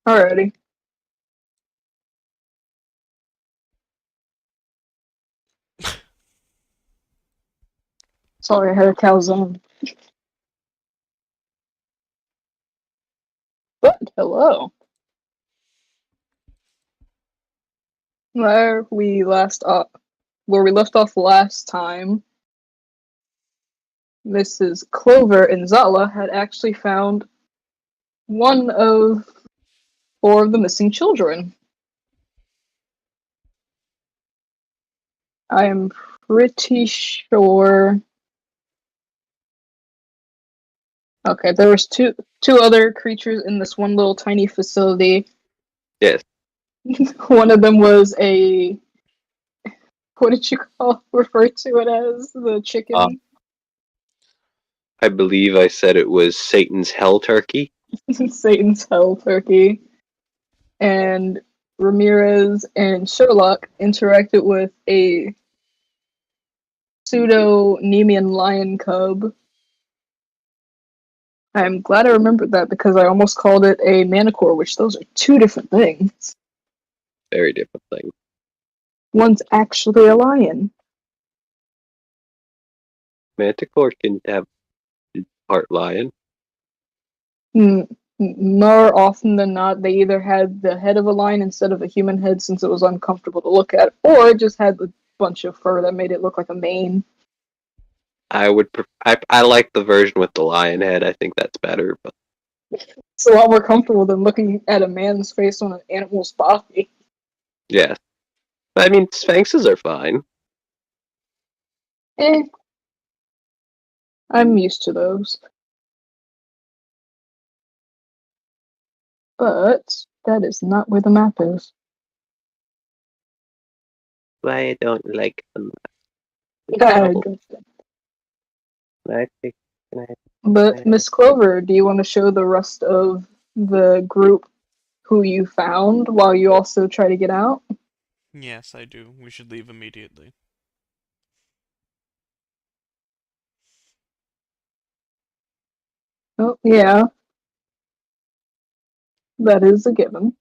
Alrighty. Sorry, I had a calzone. But hello. Where we left off last time, Mrs. Clover and Zala had actually found one of 4 of the missing children. I am pretty sure. Okay, there was two other creatures in this one little tiny facility. Yes. One of them was a, what did you refer to it as? The chicken? I believe I said it was Satan's hell turkey. Satan's hell turkey. And Ramirez and Sherlock interacted with a pseudo-Nemean lion cub. I'm glad I remembered that because I almost called it a manicore, which those are 2 different things. Very different thing. One's actually a lion. Manticore can have part lion. More often than not, they either had the head of a lion instead of a human head since it was uncomfortable to look at, or it just had a bunch of fur that made it look like a mane. I like the version with the lion head. I think that's better. But It's a lot more comfortable than looking at a man's face on an animal's body. yes, I mean sphinxes are fine. I'm used to those. But that is not where the map is. Why I don't like them. But Miss Clover, do you want to show the rest of the group who you found while you also try to get out? Yes, I do. We should leave immediately. Oh, yeah. That is a given.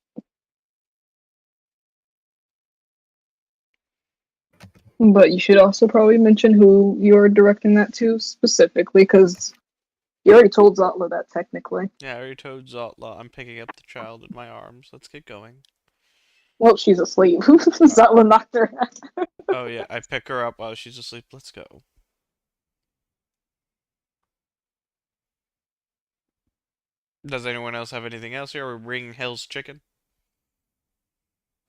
But you should also probably mention who you're directing that to specifically, because you already told Zotla that technically. Yeah, I already told Zotla I'm picking up the child in my arms. Let's get going. Well, she's asleep. Zotla knocked her out. Oh yeah, I pick her up while she's asleep. Let's go. Does anyone else have anything else here? We're bringing Hell's chicken?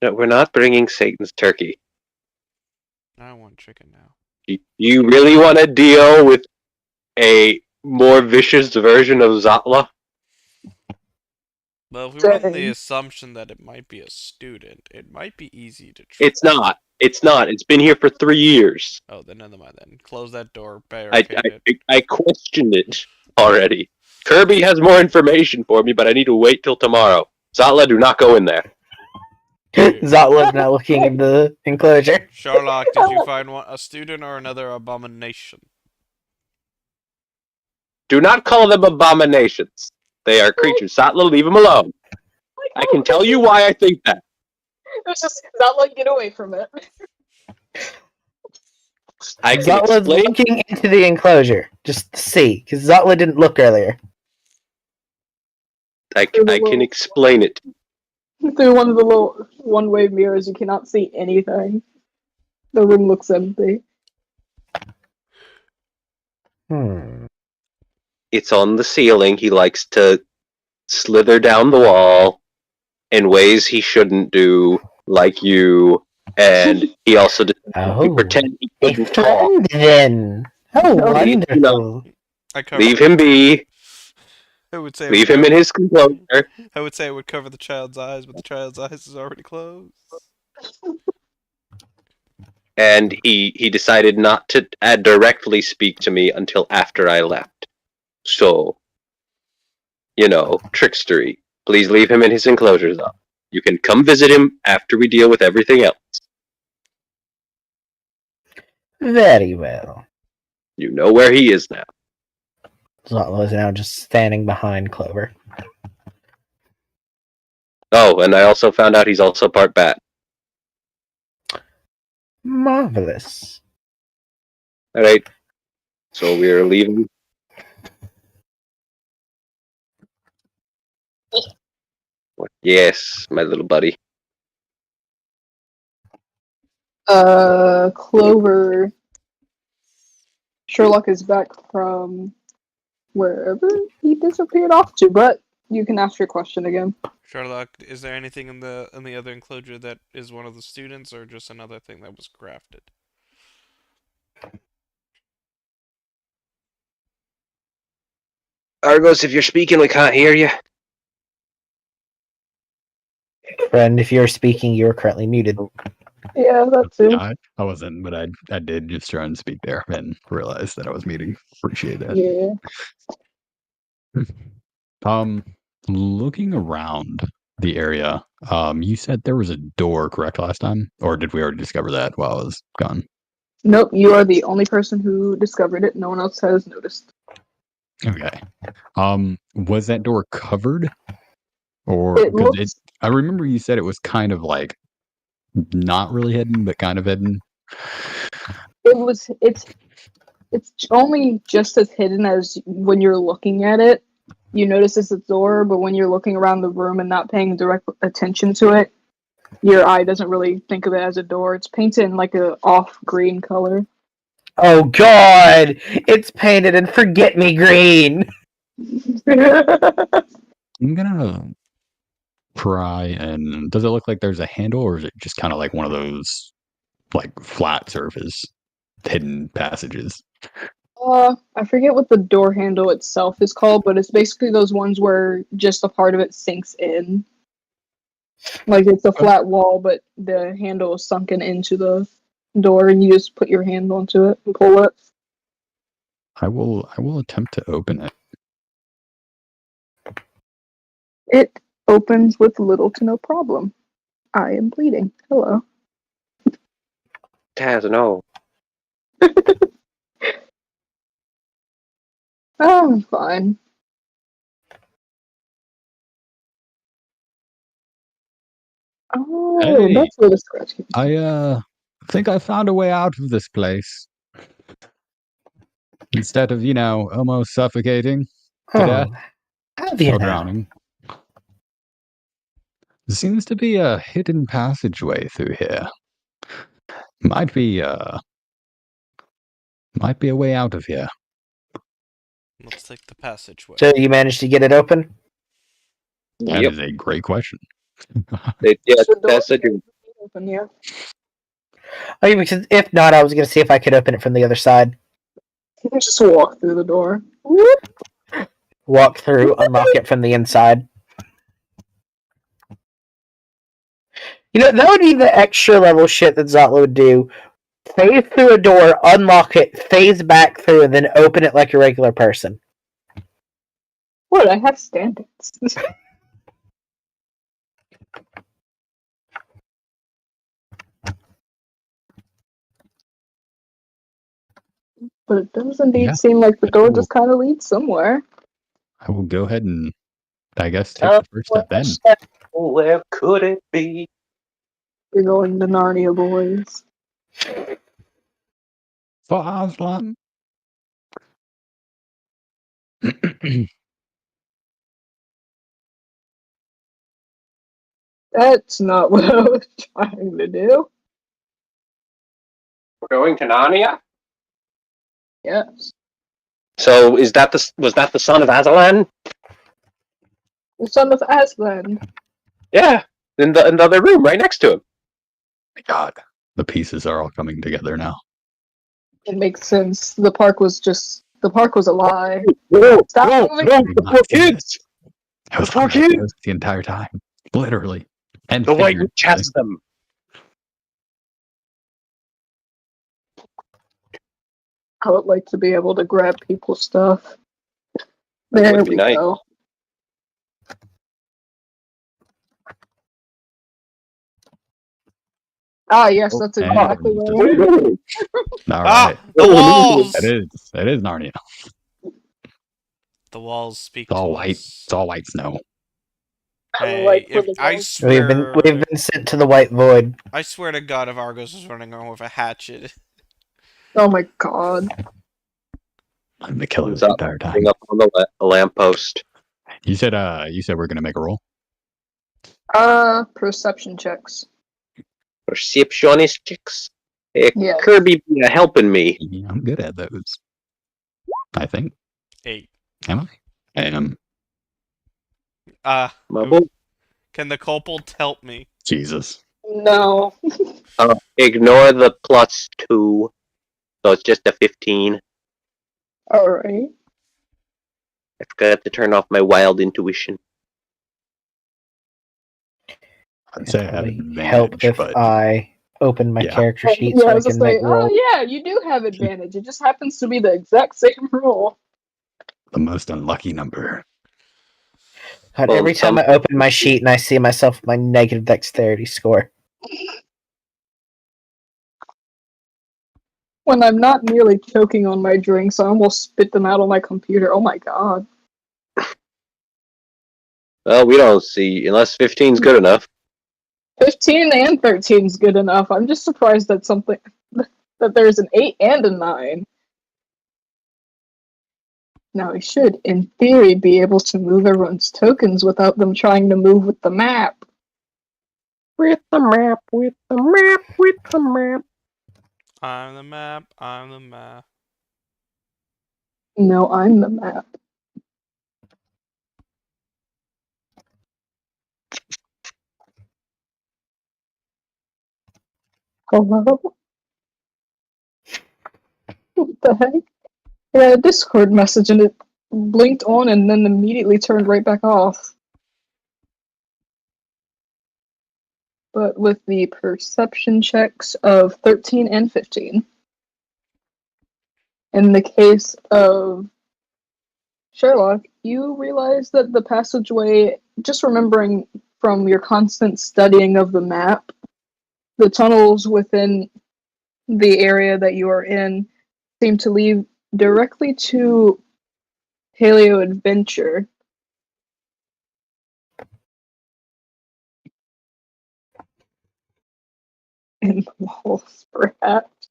No, we're not bringing Satan's turkey. I want chicken now. You really want to deal with a more vicious version of Zotla? Well, if we run the assumption that it might be a student, it might be easy to trust. It's not. It's not. It's been here for 3 years. Oh, then never mind then. Close that door, barricade it. I questioned it already. Kirby has more information for me, but I need to wait till tomorrow. Zotla, do not go in there. Zotla's not looking in the enclosure. Sherlock, did you find a student or another abomination? Do not call them abominations. They are creatures. Zotla, leave them alone. I can tell you why I think that. It was just Zotla, get away from it. I can Zotla's explain. looking into the enclosure, just to see, because Zotla didn't look earlier. I can explain it. Through one of the little one-way mirrors, you cannot see anything. The room looks empty. It's on the ceiling. He likes to slither down the wall in ways he shouldn't do, like you. And he also decided to pretend he couldn't talk. Then. Oh, wonderful. Leave him be. I would say leave him in his composure. I would say it would cover the child's eyes, but the child's eyes is already closed. And he decided not to directly speak to me until after I left. So, trickstery. Please leave him in his enclosure, though. You can come visit him after we deal with everything else. Very well. You know where he is now. Zotla is now just standing behind Clover. Oh, and I also found out he's also part bat. Marvelous. Alright. So we're leaving. Yes, my little buddy. Clover. Sherlock is back from wherever he disappeared off to, but you can ask your question again. Sherlock, is there anything in the other enclosure that is one of the students, or just another thing that was crafted? Argos, if you're speaking, we can't hear you. Friend, if you're speaking, you're currently muted. Yeah, that too. Yeah, I wasn't, but I did just try and speak there and realize that I was muting. Appreciate that. Yeah. Looking around the area, you said there was a door, correct, last time? Or did we already discover that while I was gone? Nope, you are the only person who discovered it. No one else has noticed. Okay. Was that door covered? Or It because looks. I remember you said it was kind of like not really hidden, but kind of hidden. It was. It's only just as hidden as when you're looking at it. You notice it's a door, but when you're looking around the room and not paying direct attention to it, your eye doesn't really think of it as a door. It's painted in like a off green color. Oh God! It's painted in forget me green. I'm gonna try and does it look like there's a handle, or is it just kind of like one of those like flat surface hidden passages? I forget what the door handle itself is called, but it's basically those ones where just a part of it sinks in. Like it's a flat wall, but the handle is sunken into the door, and you just put your hand onto it and pull it. I will attempt to open it. It opens with little to no problem. I am bleeding. Hello. Taz, no. I'm fine. Oh, Hey. that's where the scratch came from. I think I found a way out of this place. Instead of, almost suffocating to death Have you or now? drowning. There seems to be a hidden passageway through here. Might be a way out of here. Let's take the passageway. So you managed to get it open? That Yep. is a great question. Yeah, The door Taz said you. open, yeah. Oh, because if not, I was going to see if I could open it from the other side. You can just walk through the door. Walk through, unlock it from the inside. That would be the extra level shit that Zotlo would do. Phase through a door, unlock it, phase back through, and then open it like a regular person. What? I have standards. But it does indeed seem like the door just kind of leads somewhere. I will go ahead and, I guess, take the first step then. Where could it be? You're going to Narnia, boys. For Aslan. That's not what I was trying to do. We're going to Narnia? Yes. So was that the son of Azalan? The son of Aslan. Yeah. In the other room, right next to him. My God. The pieces are all coming together now. It makes sense. The park was a lie. No, Stop moving. the poor kids! It was poor kids! the entire time. Literally. And The White Witch figuratively. has them. I would like to be able to grab people's stuff. There would be we nice. go. Ah, yes, that's And- exactly what I wanted. All Ah! right. The walls! It is Narnia. The walls speak It's all to white. us. It's all white snow. Like for If the I dog. swear, We've been sent to the White Void. I swear to God, if Argos is running around with a hatchet, Oh my god. I'm the killer Who's the up? entire time. Being up on the lamppost. You said we're gonna make a roll. Perception checks. Perceptionistics. Hey, Yes. Kirby be helping me. Yeah, I'm good at those. I think. 8. Am I? I am. My boy. Can the kobold help me? Jesus. No. Ignore the +2. So it's just a 15. Alright. I forgot to turn off my wild intuition. I'd say I have Probably advantage, help if but I open my Yeah. character sheet Yeah, so I I was just can make like, roll. oh yeah, you do have advantage. It just happens to be the exact same roll. the most unlucky number. God, Well, every time I open my sheet and I see myself with my negative dexterity score. When I'm not nearly choking on my drinks, I almost spit them out on my computer. Oh my god. Well, we don't see, unless 15's good enough. 15 and 13 is good enough. I'm just surprised that that there's an 8 and a 9. Now we should, in theory, be able to move everyone's tokens without them trying to move with the map. With the map, with the map, with the map. I'm the map. I'm the map. No, I'm the map. Hello? What the heck? I got a Discord message and it blinked on and then immediately turned right back off. But with the perception checks of 13 and 15. In the case of Sherlock, you realize that the passageway, just remembering from your constant studying of the map, the tunnels within the area that you are in seem to lead directly to Paleo Adventure. In the walls, perhaps.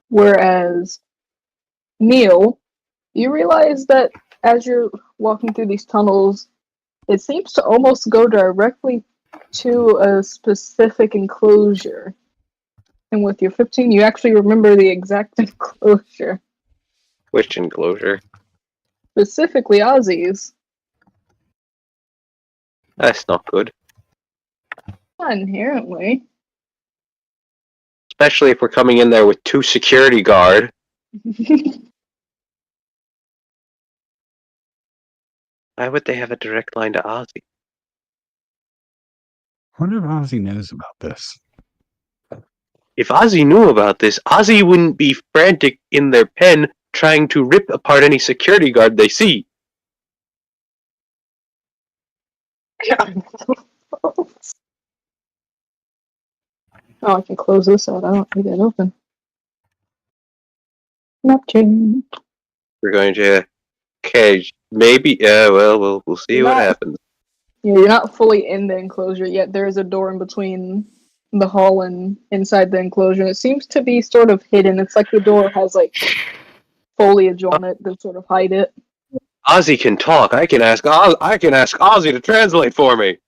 Whereas Neil, you realize that as you're walking through these tunnels, it seems to almost go directly to a specific enclosure. And with your 15, you actually remember the exact enclosure. Which enclosure? Specifically Ozzy's. That's not good. Not inherently. Especially if we're coming in there with 2 security guard. Why would they have a direct line to Ozzy? I wonder if Ozzy knows about this. If Ozzy knew about this, Ozzy wouldn't be frantic in their pen trying to rip apart any security guard they see. Oh, I can close this out. I don't need it open. Map change. We're going to... Okay, maybe... Yeah, well, we'll see what happens. Yeah, you're not fully in the enclosure yet. There is a door in between the hall and inside the enclosure. It seems to be sort of hidden. It's like the door has like foliage on it that sort of hide it. Ozzy can talk. I can ask Ozzy to translate for me.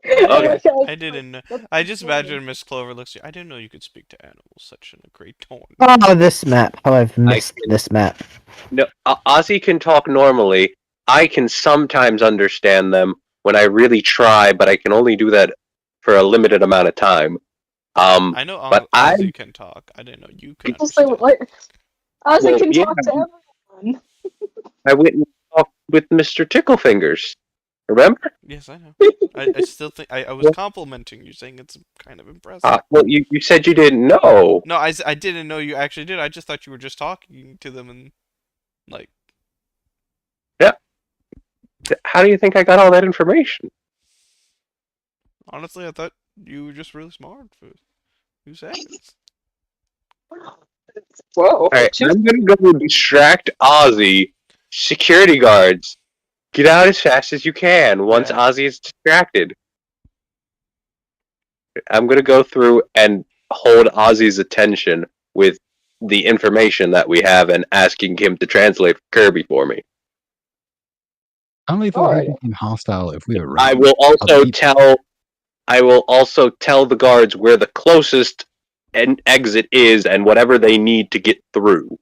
Okay. I didn't know. I just imagine Miss Clover looks at you. I didn't know you could speak to animals such in a great tone. Oh, this map. How I've missed this map. No, Ozzy can talk normally. I can sometimes understand them when I really try, but I can only do that for a limited amount of time. I know but Ozzy can talk. I didn't know you could People say, understand. like, Ozzy Well, can yeah. talk to everyone. I went and talked with Mr. Ticklefingers. Remember? Yes, I know. I still think I was complimenting you, saying it's kind of impressive. Well, you said you didn't know. No, I didn't know you actually did. I just thought you were just talking to them and like. Yeah. How do you think I got all that information? Honestly, I thought you were just really smart for 2 seconds. Whoa. Alright, I'm gonna go distract Ozzy security guards, get out as fast as you can once Yeah. Ozzy is distracted. I'm gonna go through and hold Ozzy's attention with the information that we have and asking him to translate Kirby for me. I only thought he Alrighty. became hostile if we were I wrong. will also Other tell the guards where the closest exit is and whatever they need to get through.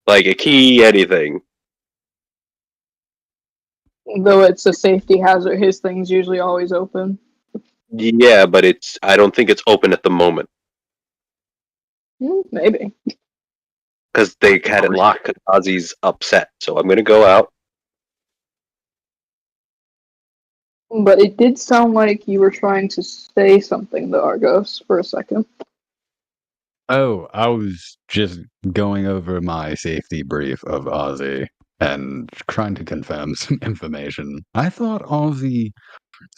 Like a key, anything. Though it's a safety hazard, his thing's usually always open. Yeah, but I don't think it's open at the moment. Maybe. Because they had it locked because Ozzy's upset. So I'm gonna go out. But it did sound like you were trying to say something to Argos for a second. Oh, I was just going over my safety brief of Ozzy and trying to confirm some information. I thought Ozzy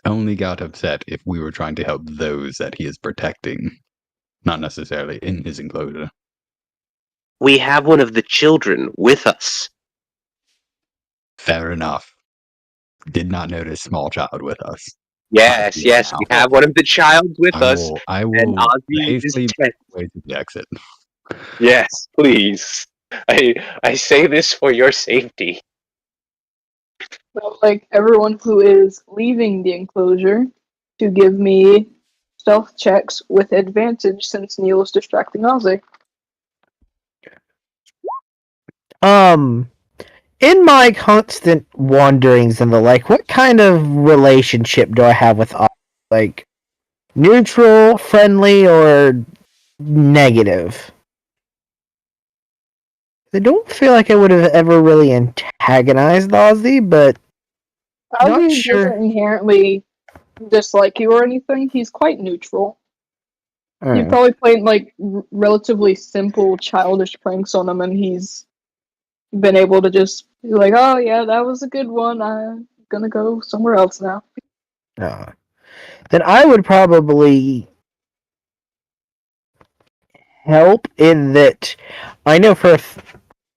only got upset if we were trying to help those that he is protecting, not necessarily in his enclosure. We have one of the children with us. Fair enough. Did not notice small child with us. Yes, yes, we have one of the child with us. I And will Ozzy is hastily 10. way to the exit. Yes, please. I say this for your safety. So, like, everyone who is leaving the enclosure to give me stealth checks with advantage since Neil is distracting Ozzy. In my constant wanderings and the like, what kind of relationship do I have with Ozzy? Like, neutral, friendly, or negative? I don't feel like I would have ever really antagonized Ozzy, but not Ozzy sure. doesn't inherently dislike you or anything. He's quite neutral. You Alright. probably played like relatively simple childish pranks on him, and he's been able to just be like, "Oh yeah, that was a good one. I'm gonna go somewhere else now." Then I would probably help in that I know for a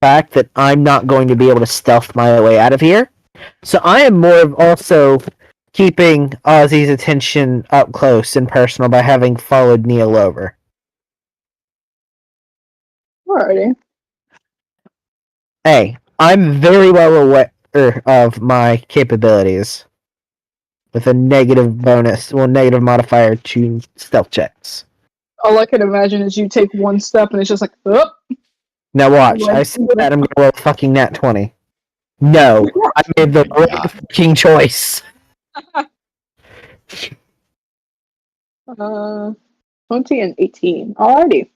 fact that I'm not going to be able to stealth my way out of here. So I am more of also keeping Ozzy's attention up close and personal by having followed Neil over. Alrighty. Hey, I'm very well aware of my capabilities with a negative bonus, negative modifier to stealth checks. All I can imagine is you take one step and it's just like, oh. Now watch, Like, I said that I'm gonna roll a fucking nat 20. No, I made the Oh my right God. fucking choice. 20 and 18. Alrighty.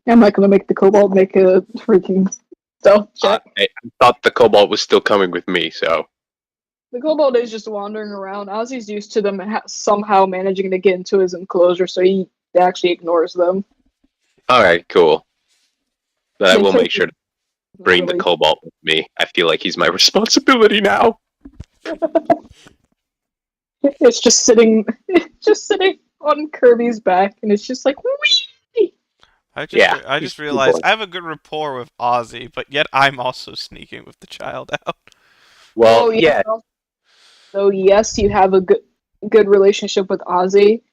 I'm not gonna make the kobold make a freaking stealth check. I thought the Cobalt was still coming with me, so. The kobold is just wandering around. Ozzy's used to them somehow managing to get into his enclosure, so he actually ignores them. Alright, cool. But I In will fact, make sure to bring the really- Cobalt with me. I feel like he's my responsibility now. It's just sitting on Kirby's back, and it's just like, whee! I He's just a good realized boy. I have a good rapport with Ozzy, but yet I'm also sneaking with the child out. Well, Oh, yeah, So yes, you have a good relationship with Ozzy.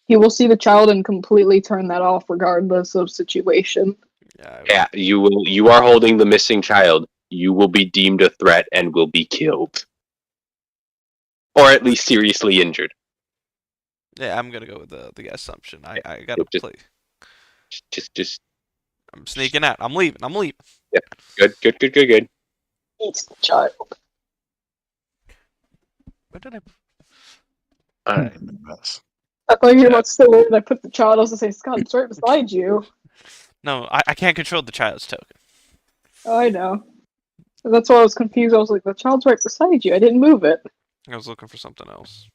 He will see the child and completely turn that off regardless of situation. yeah, you are holding the missing child. You will be deemed a threat and will be killed. Or at least seriously injured. Yeah, I'm gonna go with the assumption. I gotta Just- play. Just I'm sneaking out. I'm leaving. good. Eats the child. Where did I? Alright. I thought you were about to say, where did I put the child? I was gonna say, Scott, it's right beside you. No, I can't control the child's token. Oh, I know. That's why I was confused. I was like, the child's right beside you. I didn't move it. I was looking for something else.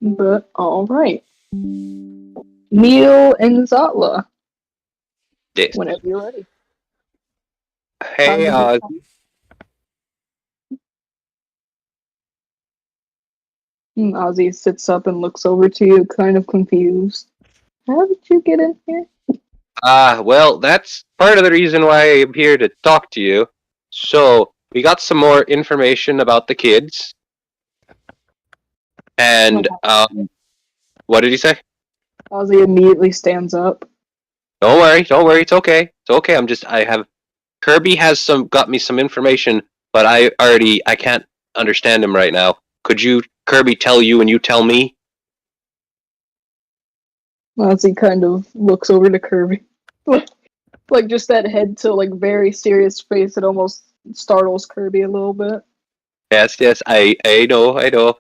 But alright. Neil and Zatla, This. whenever you're ready. Hey, Ozzy sits up and looks over to you, kind of confused. How did you get in here? Well, that's part of the reason why I'm here to talk to you. So, we got some more information about the kids. And, what did he say? Ozzy immediately stands up. Don't worry, it's okay. It's okay, Kirby has got me some information, but I can't understand him right now. Could you, Kirby, tell you and you tell me? Ozzy kind of looks over to Kirby. Like just that head to like very serious face, it almost startles Kirby a little bit. Yes, I know.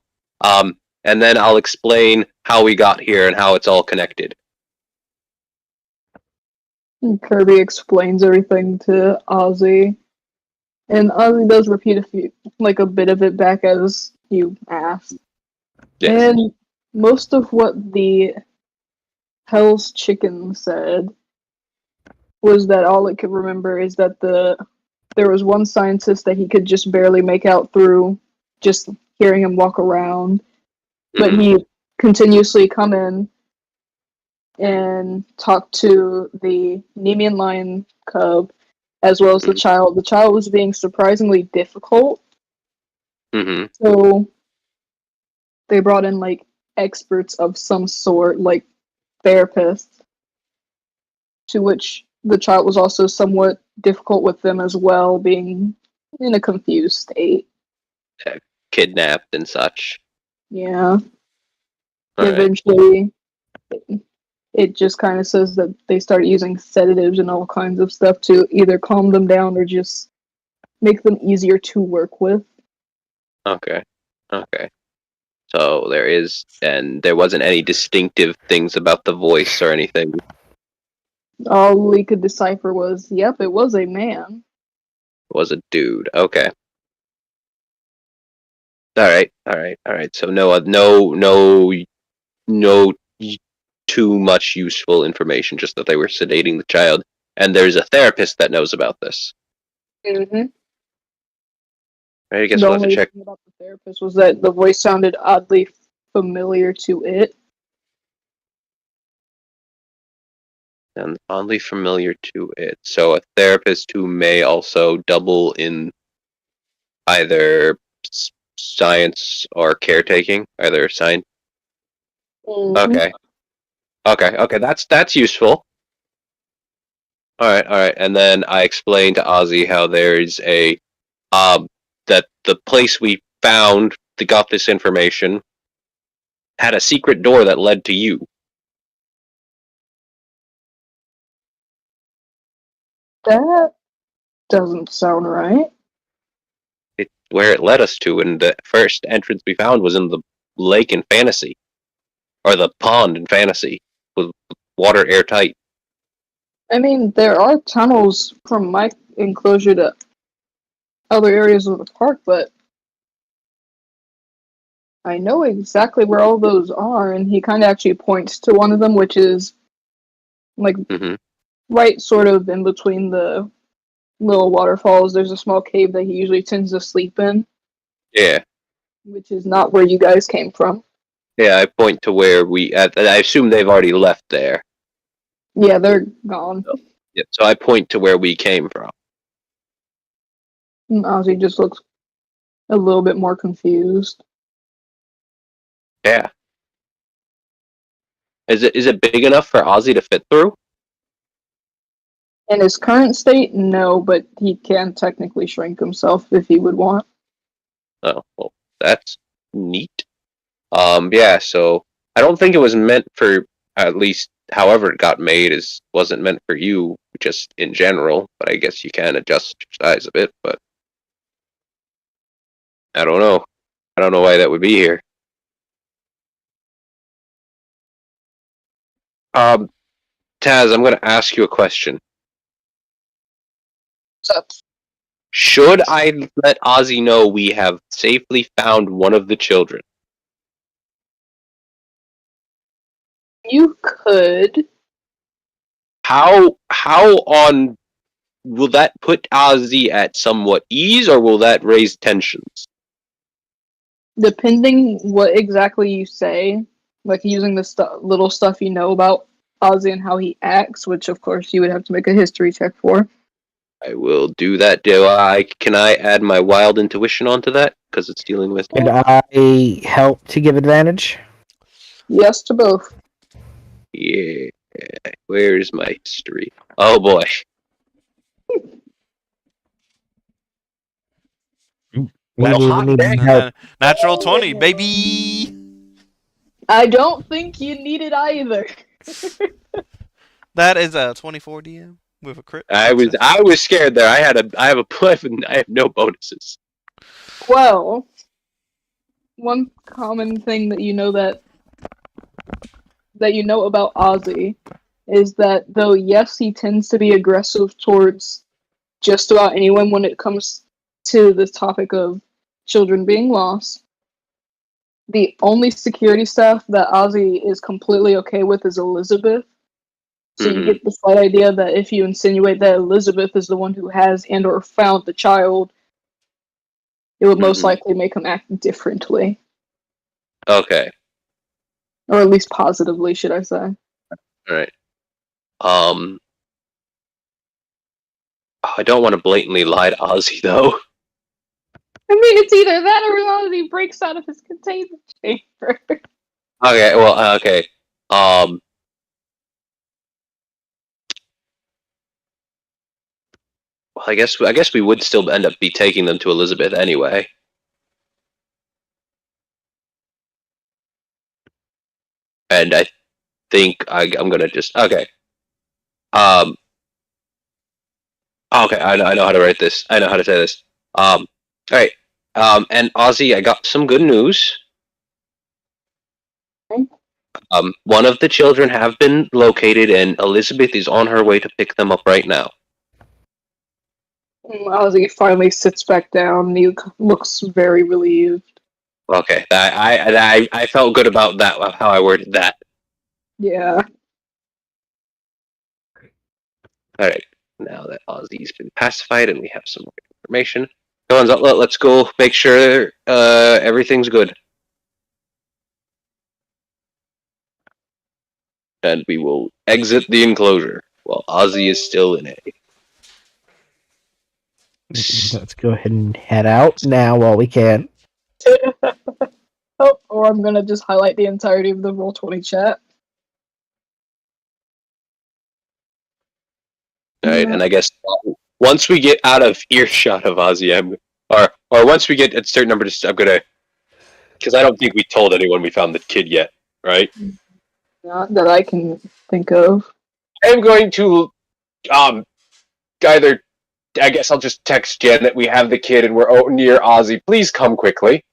And then I'll explain how we got here and how it's all connected. And Kirby explains everything to Ozzy. And Ozzy does repeat a bit of it back as you asked. Yes. And most of what the Hell's Chicken said was that all it could remember is that there was one scientist that he could just barely make out through just hearing him walk around. But he continuously come in and talk to the Nemean lion cub as well as the child. The child was being surprisingly difficult. Mm-hmm. So they brought in like experts of some sort, like therapists, to which the child was also somewhat difficult with them as well, being in a confused state. Kidnapped and such. Yeah. All Eventually, it just kind of says that they start using sedatives and all kinds of stuff to either calm them down or just make them easier to work with. Okay. So there wasn't any distinctive things about the voice or anything. All we could decipher was, yep, it was a man. It was a dude. Okay. All right. So no too much useful information. Just that they were sedating the child, and there's a therapist that knows about this. Mm-hmm. Right, I guess The we'll have to only check. thing about the therapist was that the voice sounded oddly familiar to it. And oddly familiar to it. So a therapist who may also double in either science or caretaking, either science. Mm-hmm. Okay. That's useful. All right. And then I explained to Ozzy how there's that the place we found that got this information had a secret door that led to you. That doesn't sound right. Where it led us to, and the first entrance we found was in the lake in Fantasy, or the pond in Fantasy, with water airtight. I mean, there are tunnels from my enclosure to other areas of the park, but I know exactly where all those are, and he kind of actually points to one of them, which is like right sort of in between the little waterfalls. There's a small cave that he usually tends to sleep in. Yeah. Which is not where you guys came from. Yeah, I point to where I assume they've already left there. Yeah, they're gone. Yeah, so I point to where we came from. And Ozzy just looks a little bit more confused. Yeah. Is it big enough for Ozzy to fit through? In his current state, no, but he can technically shrink himself if he would want. Oh, well, that's neat. Yeah, so I don't think it was meant for, at least however it got made, wasn't meant for you, just in general, but I guess you can adjust your size a bit, but I don't know. I don't know why that would be here. Taz, I'm gonna ask you a question. What's up? Should I let Ozzy know we have safely found one of the children? You could. How on will that put Ozzy at somewhat ease, or will that raise tensions? Depending what exactly you say, like using the little stuff you know about Ozzy and how he acts, which of course you would have to make a history check for. I will do that. Can I add my wild intuition onto that? Because it's dealing with. Could I help to give advantage? Yes to both. Yeah. Where is my history? Oh boy. Well, We hot need dang. help. Natural 20, baby. I don't think you need it either. That is a 24 DM with a crit. I was scared there. I have a plus and I have no bonuses. Well, one common thing that you know about Ozzy is that though yes, he tends to be aggressive towards just about anyone when it comes to the topic of children being lost. The only security staff that Ozzy is completely okay with is Elizabeth. So you get the slight idea that if you insinuate that Elizabeth is the one who has and or found the child, it would most likely make him act differently. Okay. Or at least positively, should I say. Alright. I don't want to blatantly lie to Ozzy though. I mean, it's either that or Ozzy breaks out of his containment chamber. Okay, well, okay. Well, I guess we would still end up be taking them to Elizabeth anyway. And I think I'm gonna just okay. Okay, I know how to write this. I know how to say this. All right. And Ozzy, I got some good news. One of the children have been located, and Elizabeth is on her way to pick them up right now. Ozzy finally sits back down and he looks very relieved. Okay, I felt good about that. How I worded that. Yeah. All right. Now that Ozzy's been pacified and we have some more information, go on, let's go make sure everything's good. And we will exit the enclosure while Ozzy is still in it. Let's go ahead and head out now while we can. Oh, or I'm gonna just highlight the entirety of the Roll20 chat. Alright, and I guess once we get out of earshot of Ozzy, or once we get a certain number, I'm gonna, because I don't think we told anyone we found the kid yet, right? Not that I can think of. I'm going to, either, I guess I'll just text Jen that we have the kid and we're near Ozzy. Please come quickly.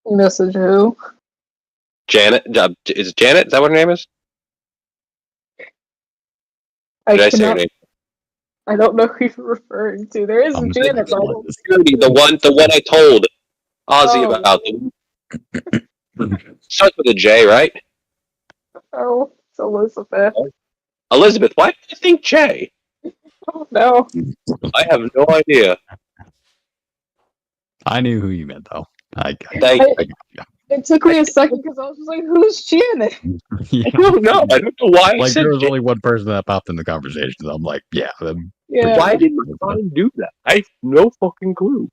Message who? Janet, is it Janet? Is that what her name is? Did I say her name? I don't know who you're referring to. There is Janet. The one I told Ozzy about. Starts with a J, right? Oh, it's Elizabeth. Elizabeth, why did you think J? Oh no. I have no idea. I knew who you meant, though. It took me a second because I was just like, "Who's Janet?" Yeah. I don't know. I don't know why. Like there was only one person that popped in the conversation. So I'm like, yeah. Yeah. Why did Ron do that? I have no fucking clue.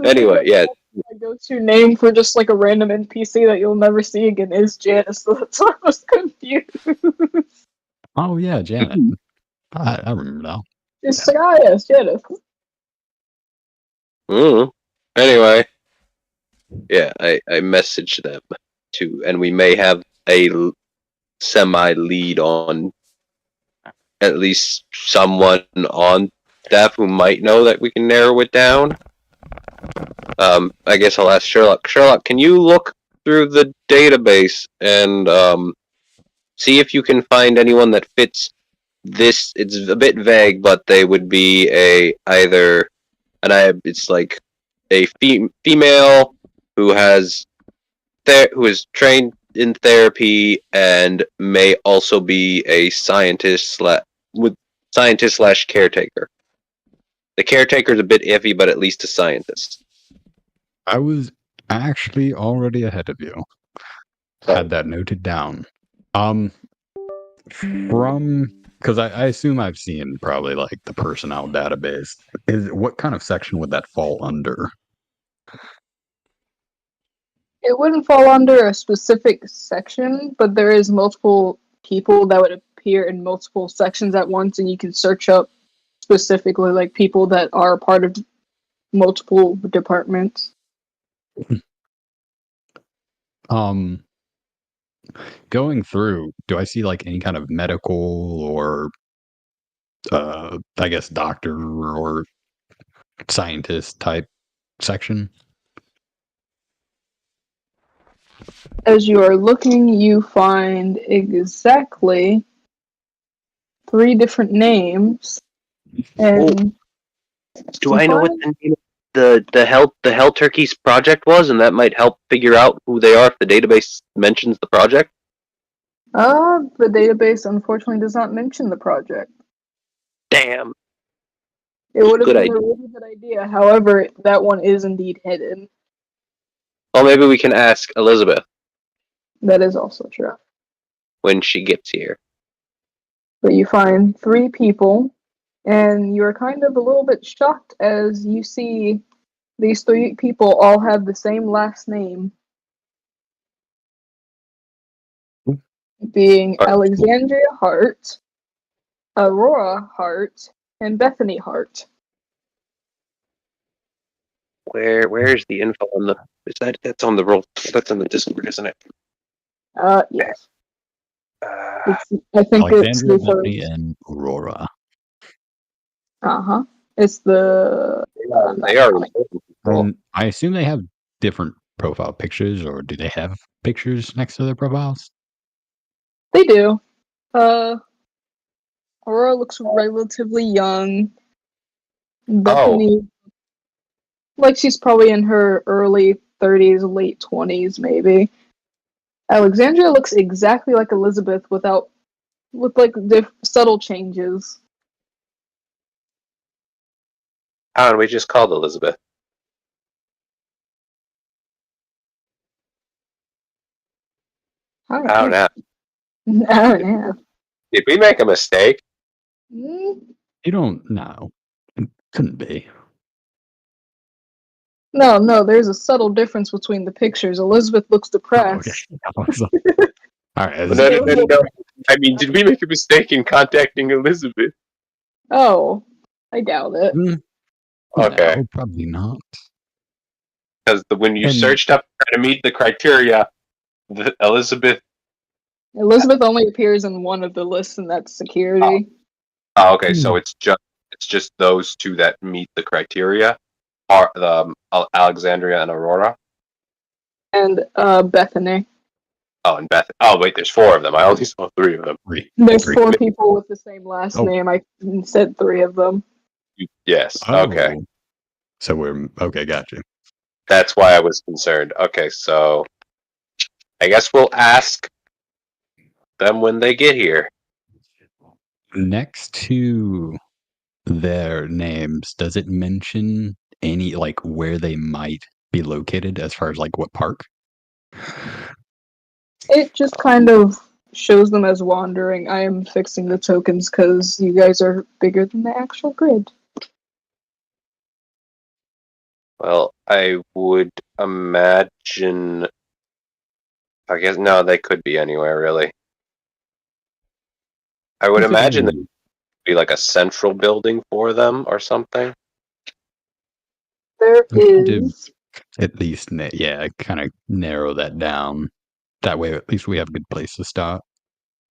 Anyway, yeah. My go-to name for just like a random NPC that you'll never see again is Janice, so that's why I was confused. Oh yeah, Janet. I remember now. It's Janice. Anyway, yeah, I messaged them too, and we may have a semi-lead on at least someone on staff who might know that we can narrow it down. I guess I'll ask Sherlock. Sherlock, can you look through the database and see if you can find anyone that fits this? It's a bit vague, but they would be it's like a female who who is trained in therapy and may also be a scientist slash caretaker. The caretaker's a bit iffy, but at least a scientist. I was actually already ahead of you. had that noted down. From because I assume I've seen probably like the personnel database. What kind of section would that fall under? It wouldn't fall under a specific section, but there is multiple people that would appear in multiple sections at once, and you can search up specifically like people that are part of multiple departments. Going through, do I see like any kind of medical or I guess doctor or scientist type section? As you are looking, you find exactly 3 different names, and Do I know what the name of the Hell Turkeys project was, and that might help figure out who they are if the database mentions the project? the database unfortunately does not mention the project. Damn. It would have Good been idea. a really good idea. However, that one is indeed hidden. Well, maybe we can ask Elizabeth That is also true. when she gets here. But you find 3 people, and you're kind of a little bit shocked as you see these 3 people all have the same last name, being Alexandria Hart, Aurora Hart, and Bethany Hart. Where's the info on the? That's on the roll? That's on the Discord, isn't it? Yes. Uh, I think it's Alexandria, the Bethany, first. and Aurora. It's the. they are. And I assume they have different profile pictures, or do they have pictures next to their profiles? They do. Aurora looks relatively young. Bethany, like she's probably in her early 30s, late 20s, maybe. Alexandria looks exactly like Elizabeth with like subtle changes. Oh, and we just called Elizabeth. Oh know. yeah. Did we make a mistake? Mm, You don't know. It couldn't be. No, there's a subtle difference between the pictures. Elizabeth looks depressed. Okay. All right. No. I mean, did we make a mistake in contacting Elizabeth? Oh, I doubt it. Okay. No, probably not. Because when you searched up to meet the criteria, Elizabeth only appears in one of the lists, and that's security. Oh, okay. So it's just those 2 that meet the criteria, are Alexandria and Aurora, And Bethany. Oh, and Beth. Oh, wait. There's 4 of them. I only saw 3 of them. There's 4 people with the same last name. I said 3 of them. Yes. Oh. Okay. So we're okay. Gotcha. That's why I was concerned. Okay, so I guess we'll ask them when they get here. Next to their names, does it mention any like where they might be located as far as like what park? It just kind of shows them as wandering. I am fixing the tokens because you guys are bigger than the actual grid. Well, I would imagine. I guess no, they could be anywhere really. I would imagine that would be like a central building for them or something. There is at least, kind of narrow that down. That way, at least we have a good place to start.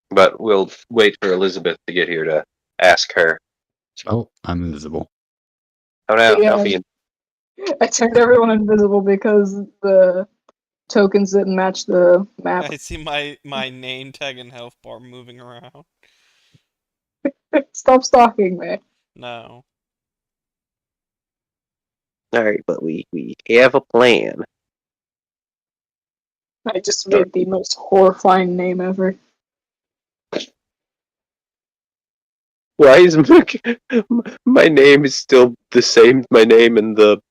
But we'll wait for Elizabeth to get here to ask her. Oh, I'm invisible. Oh no, Yeah. Alfie. I turned everyone invisible because the tokens didn't match the map. I see my name tag and health bar moving around. Stop stalking me. No. Alright, but we have a plan. I just made the most horrifying name ever. Why is my name is still the same? My name and the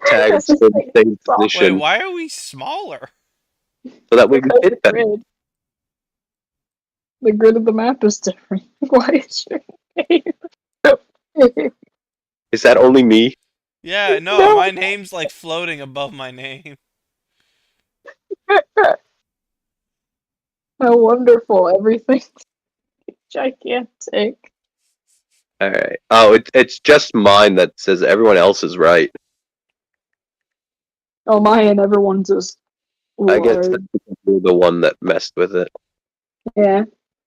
tag is still the same Wait, position. why are we smaller? so that way we Look at fit the better. grid. The grid of the map is different. Why is your name? Is that only me? Yeah, no, No. my name's like floating above my name. How wonderful. Everything's gigantic. All right. Oh, it's just mine that says everyone else is right. Oh, my and everyone's just I guess large. that's because you're the one that messed with it. Yeah.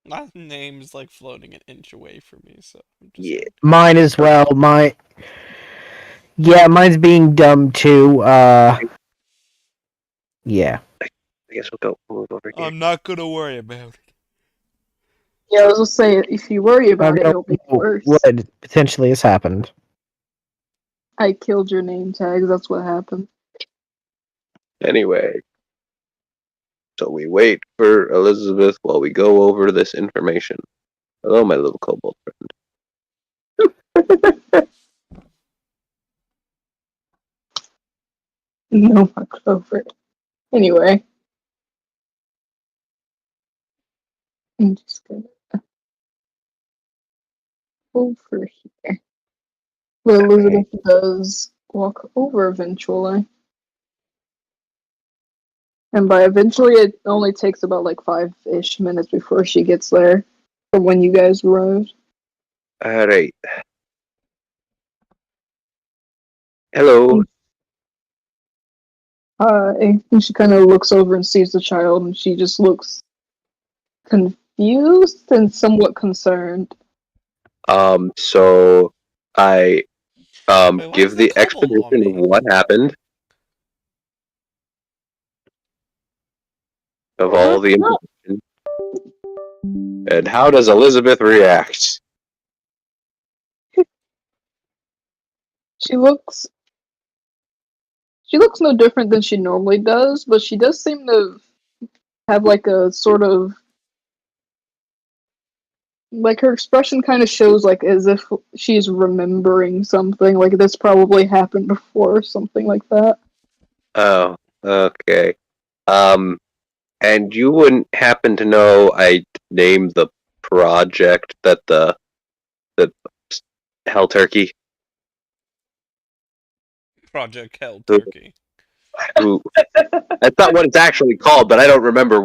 My name's like floating an inch away from me, so I'm just Yeah. like, Mine as well. Yeah, mine's being dumb too. Yeah. I guess we'll move over here. I'm not gonna worry about it. Yeah, I was just saying, if you worry I about it, don't it'll be know worse. what potentially has happened. I killed your name tags, that's what happened. Anyway, so we wait for Elizabeth while we go over this information. Hello, my little kobold friend. No, fuck over it. Anyway. I'm just gonna over here. But Elizabeth does walk over eventually. And by eventually, it only takes about like 5-ish minutes before she gets there from when you guys arrived. All right. Hello. And she kind of looks over and sees the child, and she just looks confused and somewhat concerned. So I Wait, why give is the the kobold on explanation of me? what happened. Of all the information. And how does Elizabeth react? She looks no different than she normally does, but she does seem to have like a sort of like her expression kind of shows like as if she's remembering something, like this probably happened before or something like that. Oh, okay. And you wouldn't happen to know I named the project that the Hell Turkey? Project Hell Who- Turkey. Who? That's not what it's actually called, but I don't remember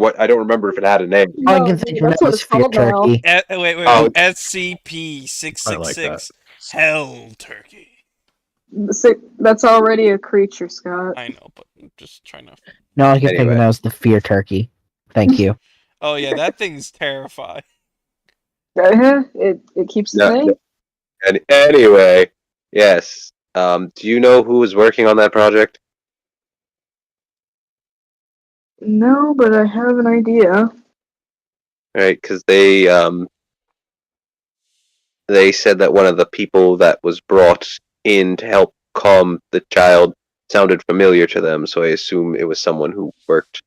if it had a name. All I No, can think dude, of that's now what is it's Fear called now. Turkey. Wait. Oh. SCP six I six like that. six Hell Turkey. That's already a creature, Scott. I know, but I'm just trying to. No, all I can think Anyway. of now is the Fear Turkey. Thank you. Oh yeah, that thing's terrifying. It keeps the No, name. And anyway, yes. Do you know who was working on that project? No, but I have an idea. Right, because they said that one of the people that was brought in to help calm the child sounded familiar to them, so I assume it was someone who worked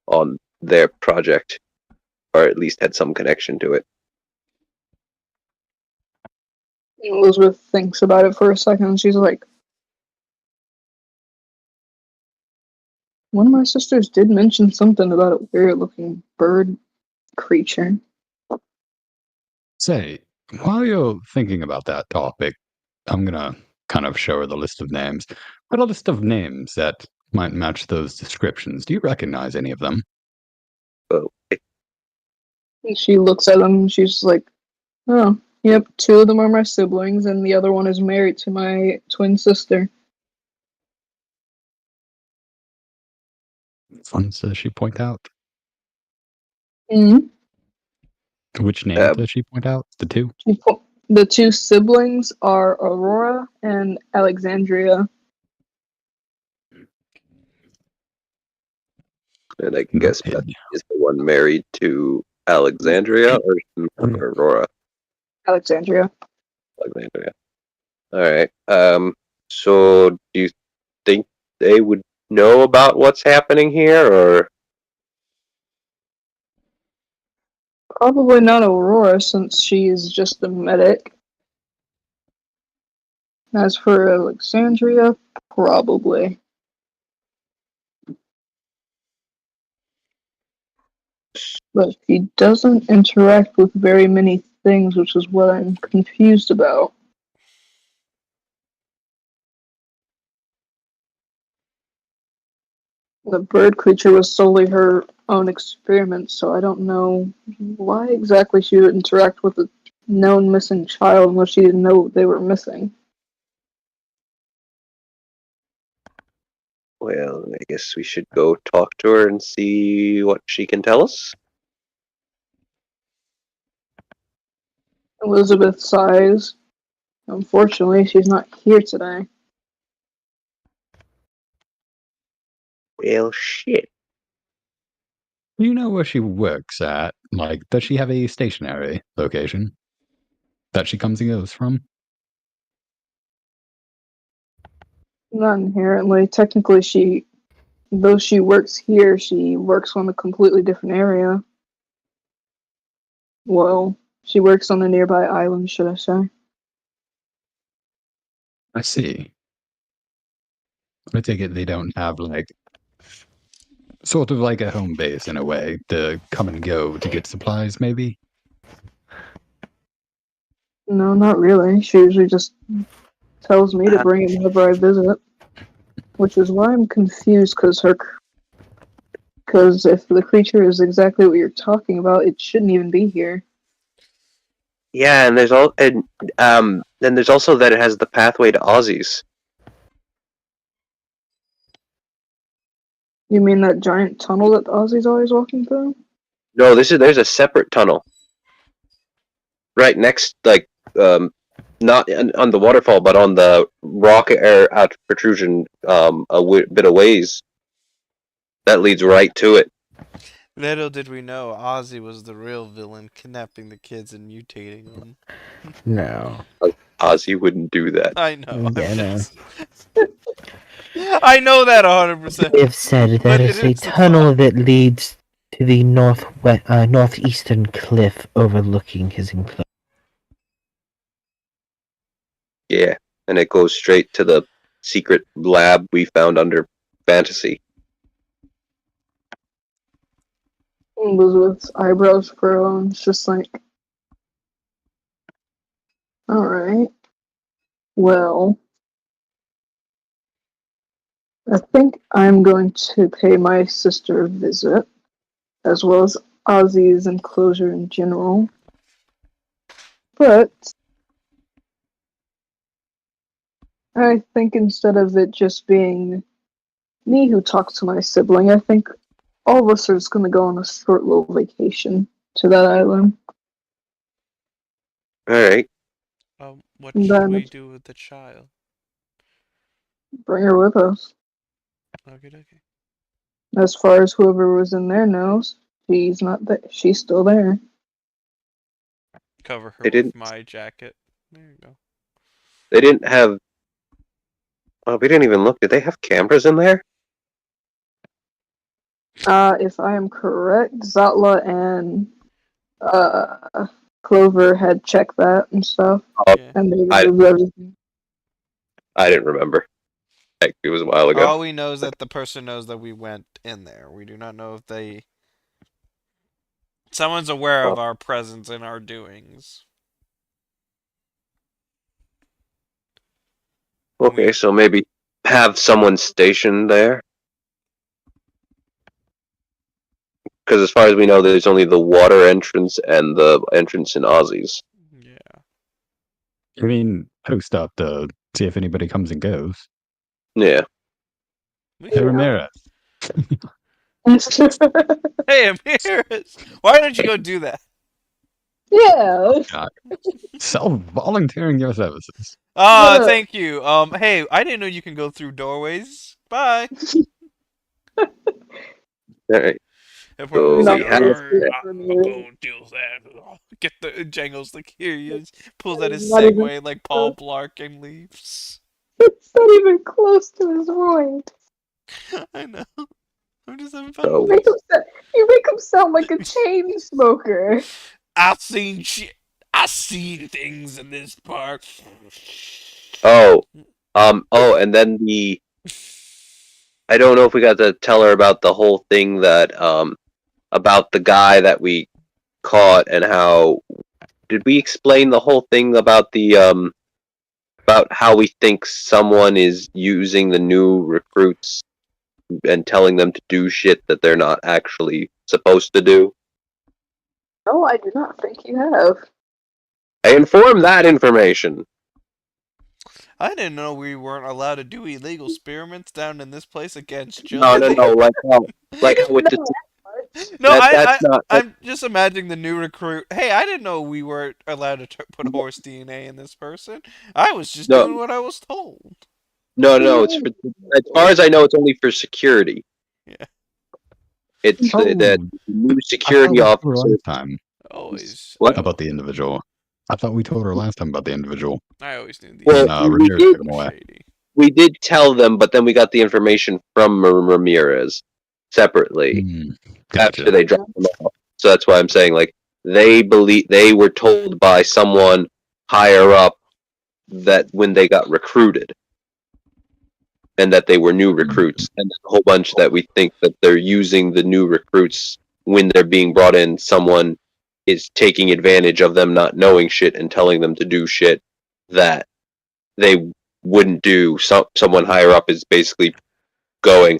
on their project, or at least had some connection to it. Elizabeth thinks about it for a second, and she's like, one of my sisters did mention something about a weird-looking bird creature. Say, while you're thinking about that topic, I'm gonna kind of show her the list of names. But a list of names that might match those descriptions. Do you recognize any of them? Oh, And she looks at them, and she's like, oh, yep, 2 of them are my siblings, and the other one is married to my twin sister. Ones does she point out? Mm-hmm. Which name does she point out? The two? The 2 siblings are Aurora and Alexandria. and I guess Noted. Beth is the one married to Alexandria or Aurora? Alexandria. Alexandria. All right. So do you think they would know about what's happening here, or? Probably not Aurora, since she's just a medic. As for Alexandria, probably. But she doesn't interact with very many things, which is what I'm confused about. The bird creature was solely her own experiment, so I don't know why exactly she would interact with a known missing child unless she didn't know they were missing. Well, I guess we should go talk to her and see what she can tell us. Elizabeth sighs. Unfortunately, she's not here today. Well, shit. Do you know where she works at? Like, does she have a stationary location that she comes and goes from? Not inherently. Technically, though she works here, she works on a completely different area. Well, she works on a nearby island, should I say. I see. I take it they don't have, like, sort of like a home base in a way to come and go to get supplies, maybe? No, not really. She usually just tells me to bring it whenever I visit. Which is why I'm confused, because if the creature is exactly what you're talking about, it shouldn't even be here. Yeah, and then there's also that it has the pathway to Aussie's. You mean that giant tunnel that Ozzy's always walking through? No, there's a separate tunnel right next, not on the waterfall, but on the rock air out protrusion, bit of ways that leads right to it. Little did we know Ozzy was the real villain, kidnapping the kids and mutating them. No. Ozzy wouldn't do that. I know. Yeah, no. I know that 100%. They've said But there it is a is a tunnel that leads to the northeastern cliff overlooking his enclosure. Yeah, and it goes straight to the secret lab we found under fantasy. Elizabeth's eyebrows furrow, and it's just like, alright. Well, I think I'm going to pay my sister a visit, as well as Ozzy's enclosure in general. But I think instead of it just being me who talks to my sibling, I think all of us are just going to go on a short little vacation to that island. Alright. What And should then we do with the child? bring her with us. Okay. As far as whoever was in there knows, she's not there. She's still there. Cover her They with didn't- my jacket. There you go. They didn't have. Well, we didn't even look. Did they have cameras in there? If I am correct, Zatla and Clover had checked that and stuff, Yeah. and they I- removed everything. I didn't remember. Heck, it was a while ago. All we know is that the person knows that we went in there. We do not know if they... Someone's aware of our presence and our doings. Okay, so maybe have someone stationed there. Because as far as we know, there's only the water entrance and the entrance in Aussie's. Yeah. I mean, post up to see if anybody comes and goes. Yeah. We Hey, can- Ramirez. Hey, Amiris! Why don't you go do that? Yeah. Self-volunteering your services. Ah, thank you. Hey, I didn't know you can go through doorways. Bye. Alright. If So we're we have- I'm going to do that. Get the Jangles like here he is. Pulls out his Not even- Segway like Paul Blart and leaves. It's not even close to his voice. I know. I'm just having fun. So with this. You make him sound like a chain smoker. I've seen shit. I see things in this park. Oh, and then I don't know if we got to tell her about the whole thing that about the guy that we caught and how did we explain the whole thing about the about how we think someone is using the new recruits and telling them to do shit that they're not actually supposed to do? No, I do not think you have. I informed that information. I didn't know we weren't allowed to do illegal experiments down in this place against No, children. like how with the No, that's not. I'm just imagining the new recruit. Hey, I didn't know we weren't allowed to put horse DNA in this person. I was just No. doing what I was told. No. It's for, as far as I know, it's only for security. Yeah. It's Oh. that new I security thought we told her officer. last time Always. What? about the individual. I thought we told her last time about the individual. I always knew these. Well, And we Ramirez did- took him away. Shady. We did tell them, but then we got the information from Ramirez separately Gotcha. after they dropped them off. So that's why I'm saying, like, they were told by someone higher up that when they got recruited, and that they were new recruits, and a whole bunch that we think that they're using the new recruits when they're being brought in. Someone is taking advantage of them not knowing shit and telling them to do shit that they wouldn't do. Someone higher up is basically going,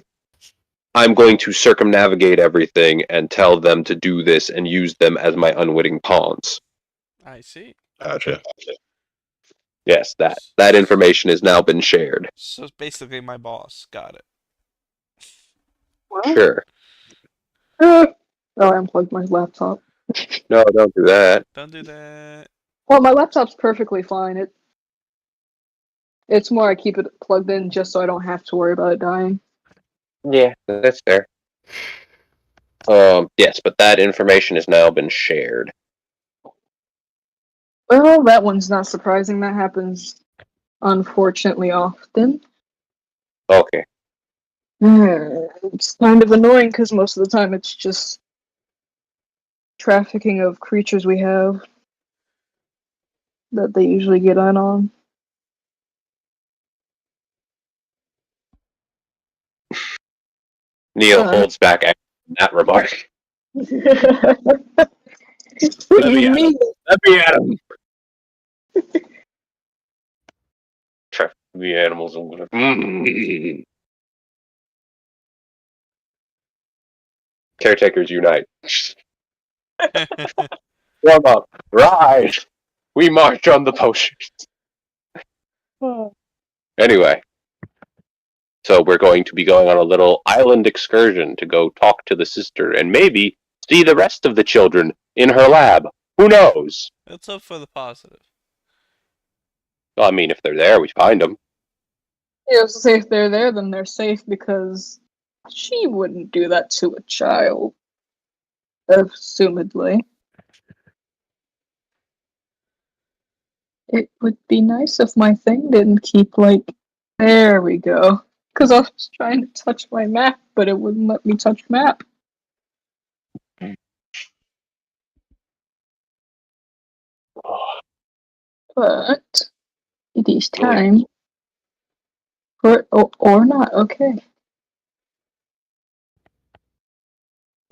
I'm going to circumnavigate everything and tell them to do this and use them as my unwitting pawns. I see. Gotcha. Yes, that information has now been shared. So it's basically my boss. Got it. Well, Sure. oh, I unplugged my laptop. No, don't do that. Don't do that. Well, my laptop's perfectly fine. It's more I keep it plugged in just so I don't have to worry about it dying. Yeah, that's fair. Yes, but that information has now been shared. Well, that one's not surprising. That happens, unfortunately, often. Okay. It's kind of annoying because most of the time it's just trafficking of creatures we have that they usually get in on. Neil holds back that remark. What do you mean? Let me at him. Traffic the animals and whatever. Caretakers unite. Warm up. Rise. We march on the potions. Anyway. So we're going to be going on a little island excursion to go talk to the sister and maybe see the rest of the children in her lab. Who knows? Let's hope for the positive. Well, I mean, if they're there, we find them. Yeah, so if they're there, then they're safe because she wouldn't do that to a child. Assumedly. It would be nice if my thing didn't keep, like... There we go. Because I was trying to touch my map, but it wouldn't let me touch map. But it is time for or not. Okay.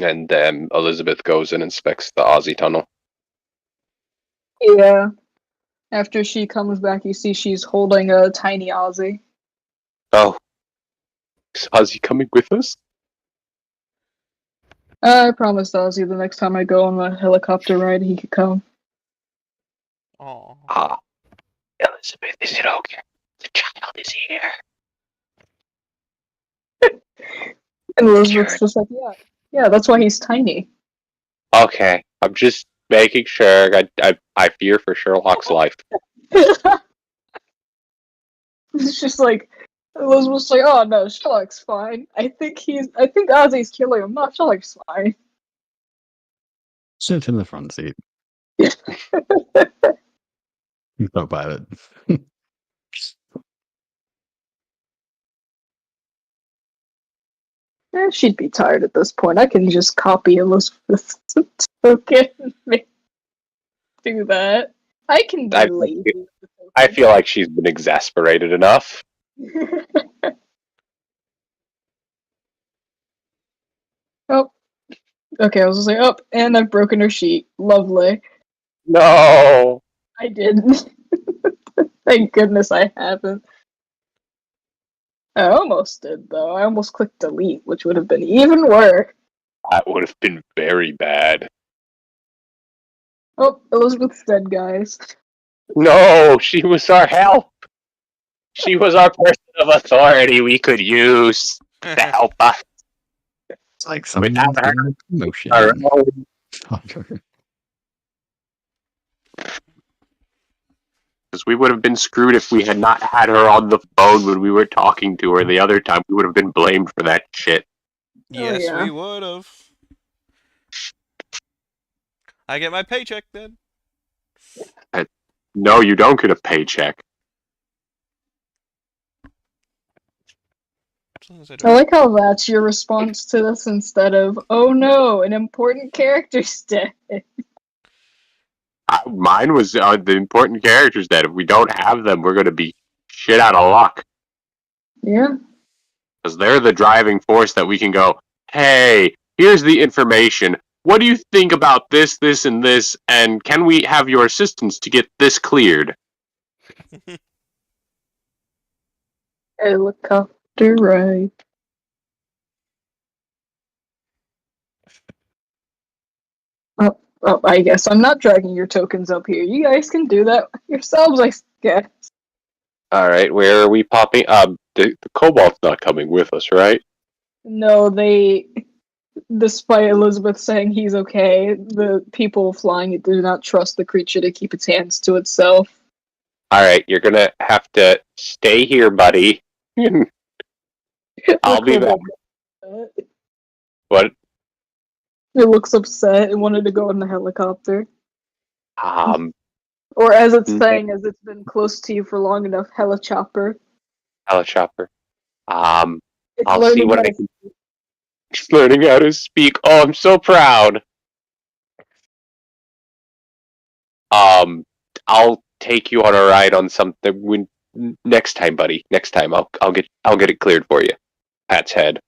And then Elizabeth goes and inspects the Aussie tunnel. Yeah. After she comes back, you see she's holding a tiny Aussie. Oh. Is Ozzy coming with us? I promised Ozzy the next time I go on the helicopter ride, he could come. Aw. Ah. Elizabeth, is it okay? The child is here. And Elizabeth's just like, yeah. Yeah, that's why he's tiny. Okay. I'm just making sure. I fear for Sherlock's life. It's just like, Elizabeth's like, oh no, Sherlock's fine. I think Ozzy's killing him. No, Sherlock's fine. Sit in the front seat. Co-pilot. She'd be tired at this point. I can just copy Elizabeth's token and do that. I can be lazy. I feel like she's been exasperated enough. Oh, Okay, I was just like, oh, and I've broken her sheet. Lovely. No. I didn't. Thank goodness I haven't. I almost did, though. I almost clicked delete, which would have been even worse. That would have been very bad. Oh, Elizabeth's dead, guys. No, she was our help. She was our person of authority we could use to help us. It's like Without someone's her, getting a promotion. our own. Because we would have been screwed if we had not had her on the phone when we were talking to her the other time. We would have been blamed for that shit. Yes, yeah. we would have. I get my paycheck then. No, you don't get a paycheck. As long as I I don't. like how that's your response to this instead of, oh no, an important character's dead. Mine was the important characters that if we don't have them, we're going to be shit out of luck. Yeah. Because they're the driving force that we can go, hey, here's the information. What do you think about this, this, and this? And can we have your assistance to get this cleared? Helicopter ride. Oh, I guess I'm not dragging your tokens up here. You guys can do that yourselves, I guess. All right, where are we popping? The Cobalt's not coming with us, right? No, despite Elizabeth saying he's okay, the people flying it do not trust the creature to keep its hands to itself. All right, you're gonna have to stay here, buddy. I'll be back. What? It looks upset and wanted to go in the helicopter. Or as it's saying, as it's been close to you for long enough, helichopper. Helichopper. It's I'll see learning what how I to can. Just learning how to speak. Oh, I'm so proud. I'll take you on a ride on something next time, buddy. Next time, I'll get it cleared for you. Pat's head.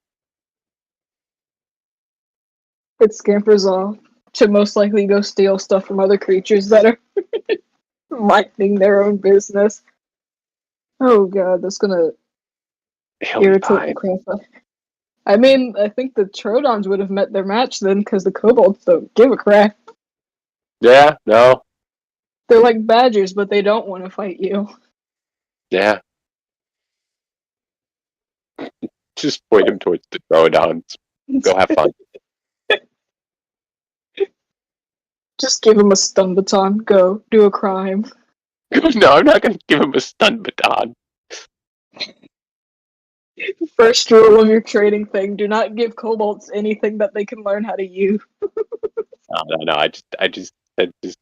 It scampers off to most likely go steal stuff from other creatures that are minding their own business. Oh god, that's gonna He'll be irritate the fine. crap out. I mean, I think the Trodons would have met their match then, because the Kobolds don't give a crap. Yeah. No. They're like badgers, but they don't want to fight you. Yeah. Just point him towards the Troodons. Go have fun. Just give him a stun baton. Go, do a crime. No, I'm not going to give him a stun baton. First rule of your trading thing, do not give kobolds anything that they can learn how to use. No. I just said just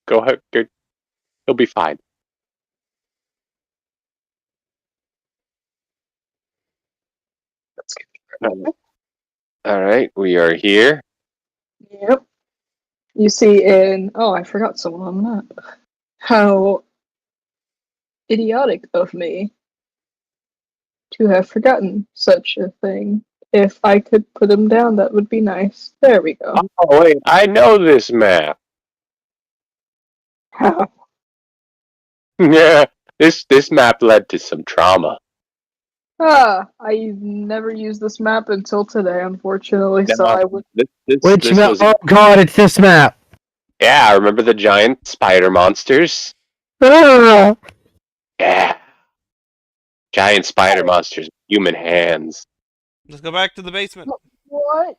go ahead. He'll be fine. That's good. All right, we are here. Yep. You see I forgot someone on the map. How idiotic of me to have forgotten such a thing. If I could put him down, that would be nice. There we go. Oh wait, I know this map. How? Yeah, this map led to some trauma. I never used this map until today, unfortunately, so I would... Which map? Oh god, it's this map! Yeah, remember the giant spider monsters? Ah! Yeah. Giant spider monsters, human hands. Let's go back to the basement. What?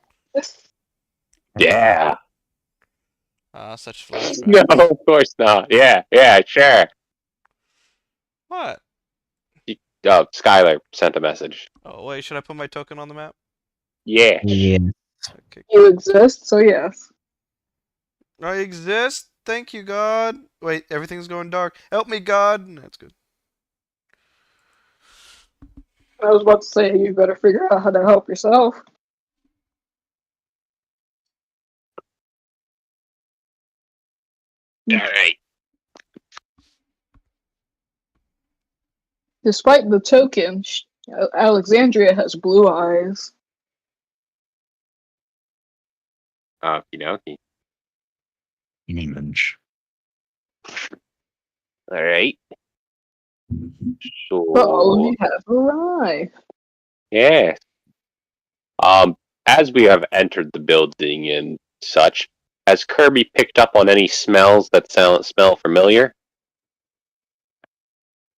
Yeah. Such flashbacks. No, of course not. Yeah, sure. What? Skylar sent a message. Oh, wait, should I put my token on the map? Yeah. Yeah. Okay. You exist, so yes. I exist? Thank you, God. Wait, everything's going dark. Help me, God. That's good. I was about to say, you better figure out how to help yourself. Alright. Despite the token, Alexandria has blue eyes. Okie dokie. Image. Alright. Oh, So, you have arrived. yes. As we have entered the building and such, has Kirby picked up on any smells that smell familiar?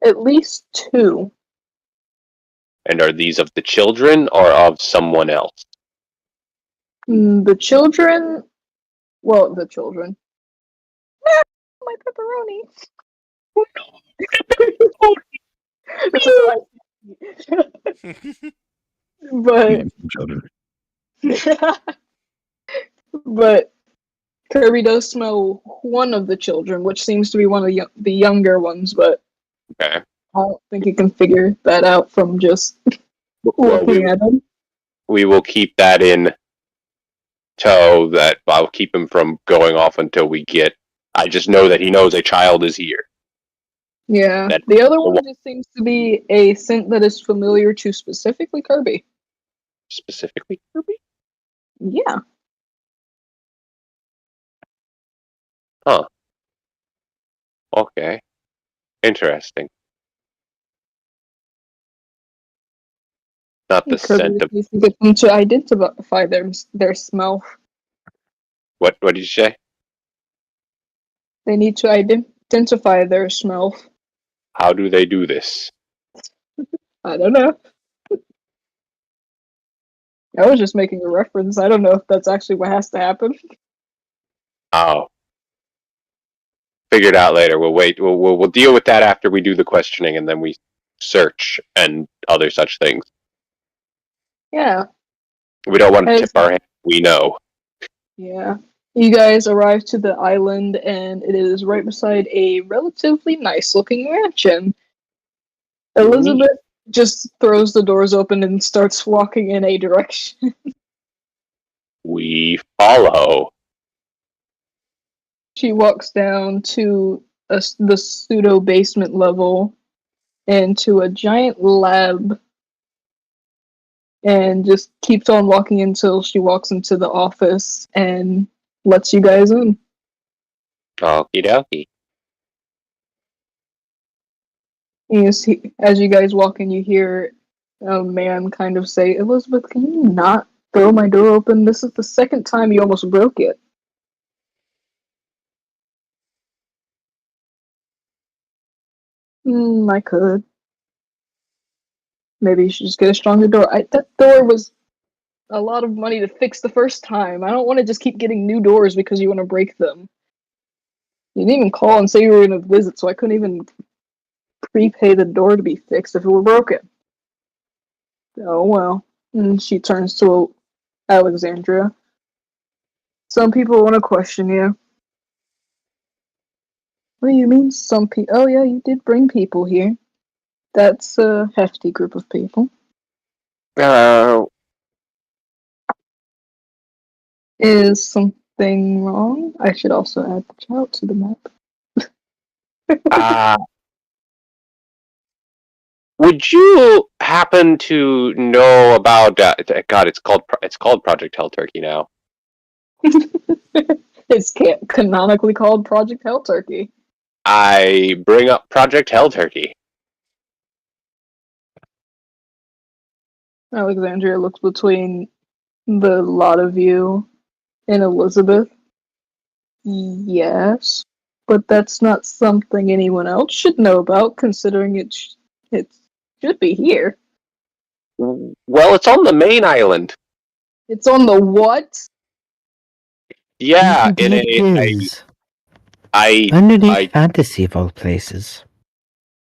At least two. And are these of the children or of someone else? The children. Well, the children. My pepperoni. but Children. but Kirby does smell one of the children, which seems to be one of the younger ones. But Okay. I don't think you can figure that out from just Well, looking at him. we will keep that in tow. That I'll keep him from going off until we get. I just know that he knows a child is here. Yeah. That- The other one just seems to be a scent that is familiar to specifically Kirby. Specifically, Kirby? Yeah. Huh. Okay. Interesting. Not the Kirby scent of needs to get them to identify their smell. what? What did you say? They need to identify their smell. How do they do this? I don't know. I was just making a reference. I don't know if that's actually what has to happen. Oh. Figure it out later. We'll wait. We'll deal with that after we do the questioning, and then we search and other such things. Yeah. We don't want to As- tip our hand. We know. Yeah. You guys arrive to the island, and it is right beside a relatively nice-looking mansion. Elizabeth just throws the doors open and starts walking in a direction. We follow. She walks down to the pseudo basement level into a giant lab and just keeps on walking until she walks into the office and lets you guys in. Okie dokie. You see, as you guys walk in, you hear a man kind of say, "Elizabeth, can you not throw my door open? This is the second time you almost broke it." I could. Maybe you should just get a stronger door. That door was a lot of money to fix the first time. I don't want to just keep getting new doors because you want to break them. You didn't even call and say you were going to visit, so I couldn't even prepay the door to be fixed if it were broken. Oh well. And she turns to Alexandria. Some people want to question you. What do you mean, some people? Oh yeah, you did bring people here. That's a hefty group of people. Is something wrong? I should also add the child to the map. Would you happen to know about? God, it's called Project Hell Turkey now. It's canonically called Project Hell Turkey. I bring up Project Hell Turkey. Alexandria looks between the lot of you and Elizabeth. Yes, but that's not something anyone else should know about, considering it should be here. Well, it's on the main island. It's on the what? Yeah, in Indeed it is. I Underneath fantasy of all places.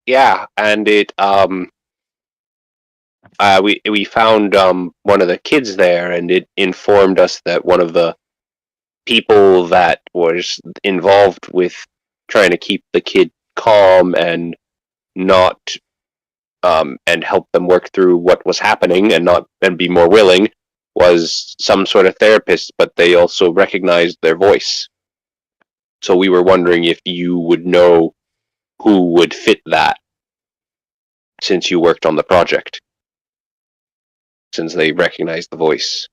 yeah, and we found one of the kids there, and it informed us that one of the people that was involved with trying to keep the kid calm and not and help them work through what was happening and be more willing was some sort of therapist, but they also recognized their voice. So we were wondering if you would know who would fit that, since you worked on the project, since they recognized the voice.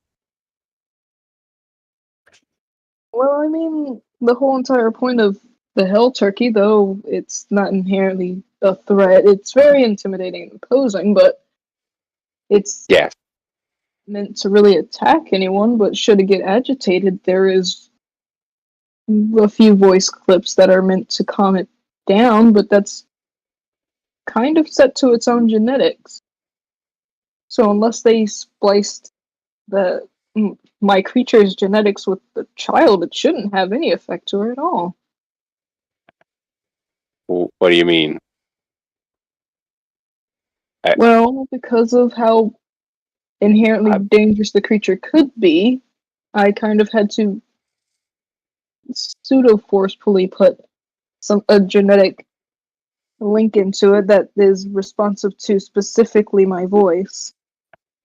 Well, I mean, the whole entire point of the Hell Turkey, though it's not inherently a threat, it's very intimidating and imposing, but it's Yes. meant to really attack anyone, but should it get agitated, there is a few voice clips that are meant to calm it down, but that's kind of set to its own genetics. So unless they spliced the my creature's genetics with the child, it shouldn't have any effect to her at all. What do you mean? Well, because of how inherently dangerous the creature could be, I kind of had to pseudo forcefully put a genetic link into it that is responsive to specifically my voice,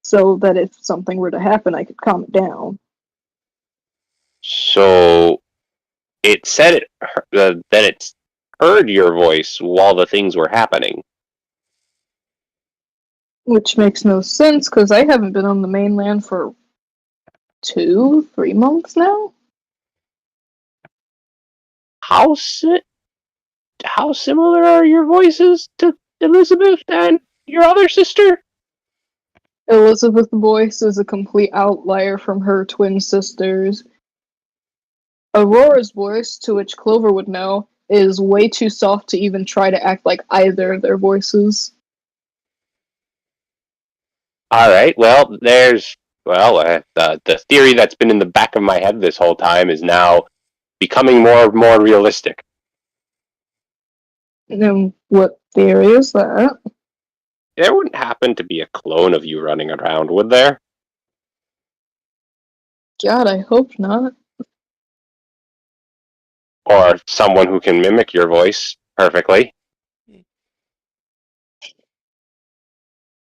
so that if something were to happen, I could calm it down. So it said that it heard your voice while the things were happening. Which makes no sense, because I haven't been on the mainland for 2-3 months now. How similar are your voices to Elizabeth and your other sister? Elizabeth's voice is a complete outlier from her twin sisters. Aurora's voice, to which Clover would know, is way too soft to even try to act like either of their voices. All right. Well, the theory that's been in the back of my head this whole time is now becoming more and more realistic. And then what theory is that? There wouldn't happen to be a clone of you running around, would there? God, I hope not. Or someone who can mimic your voice perfectly.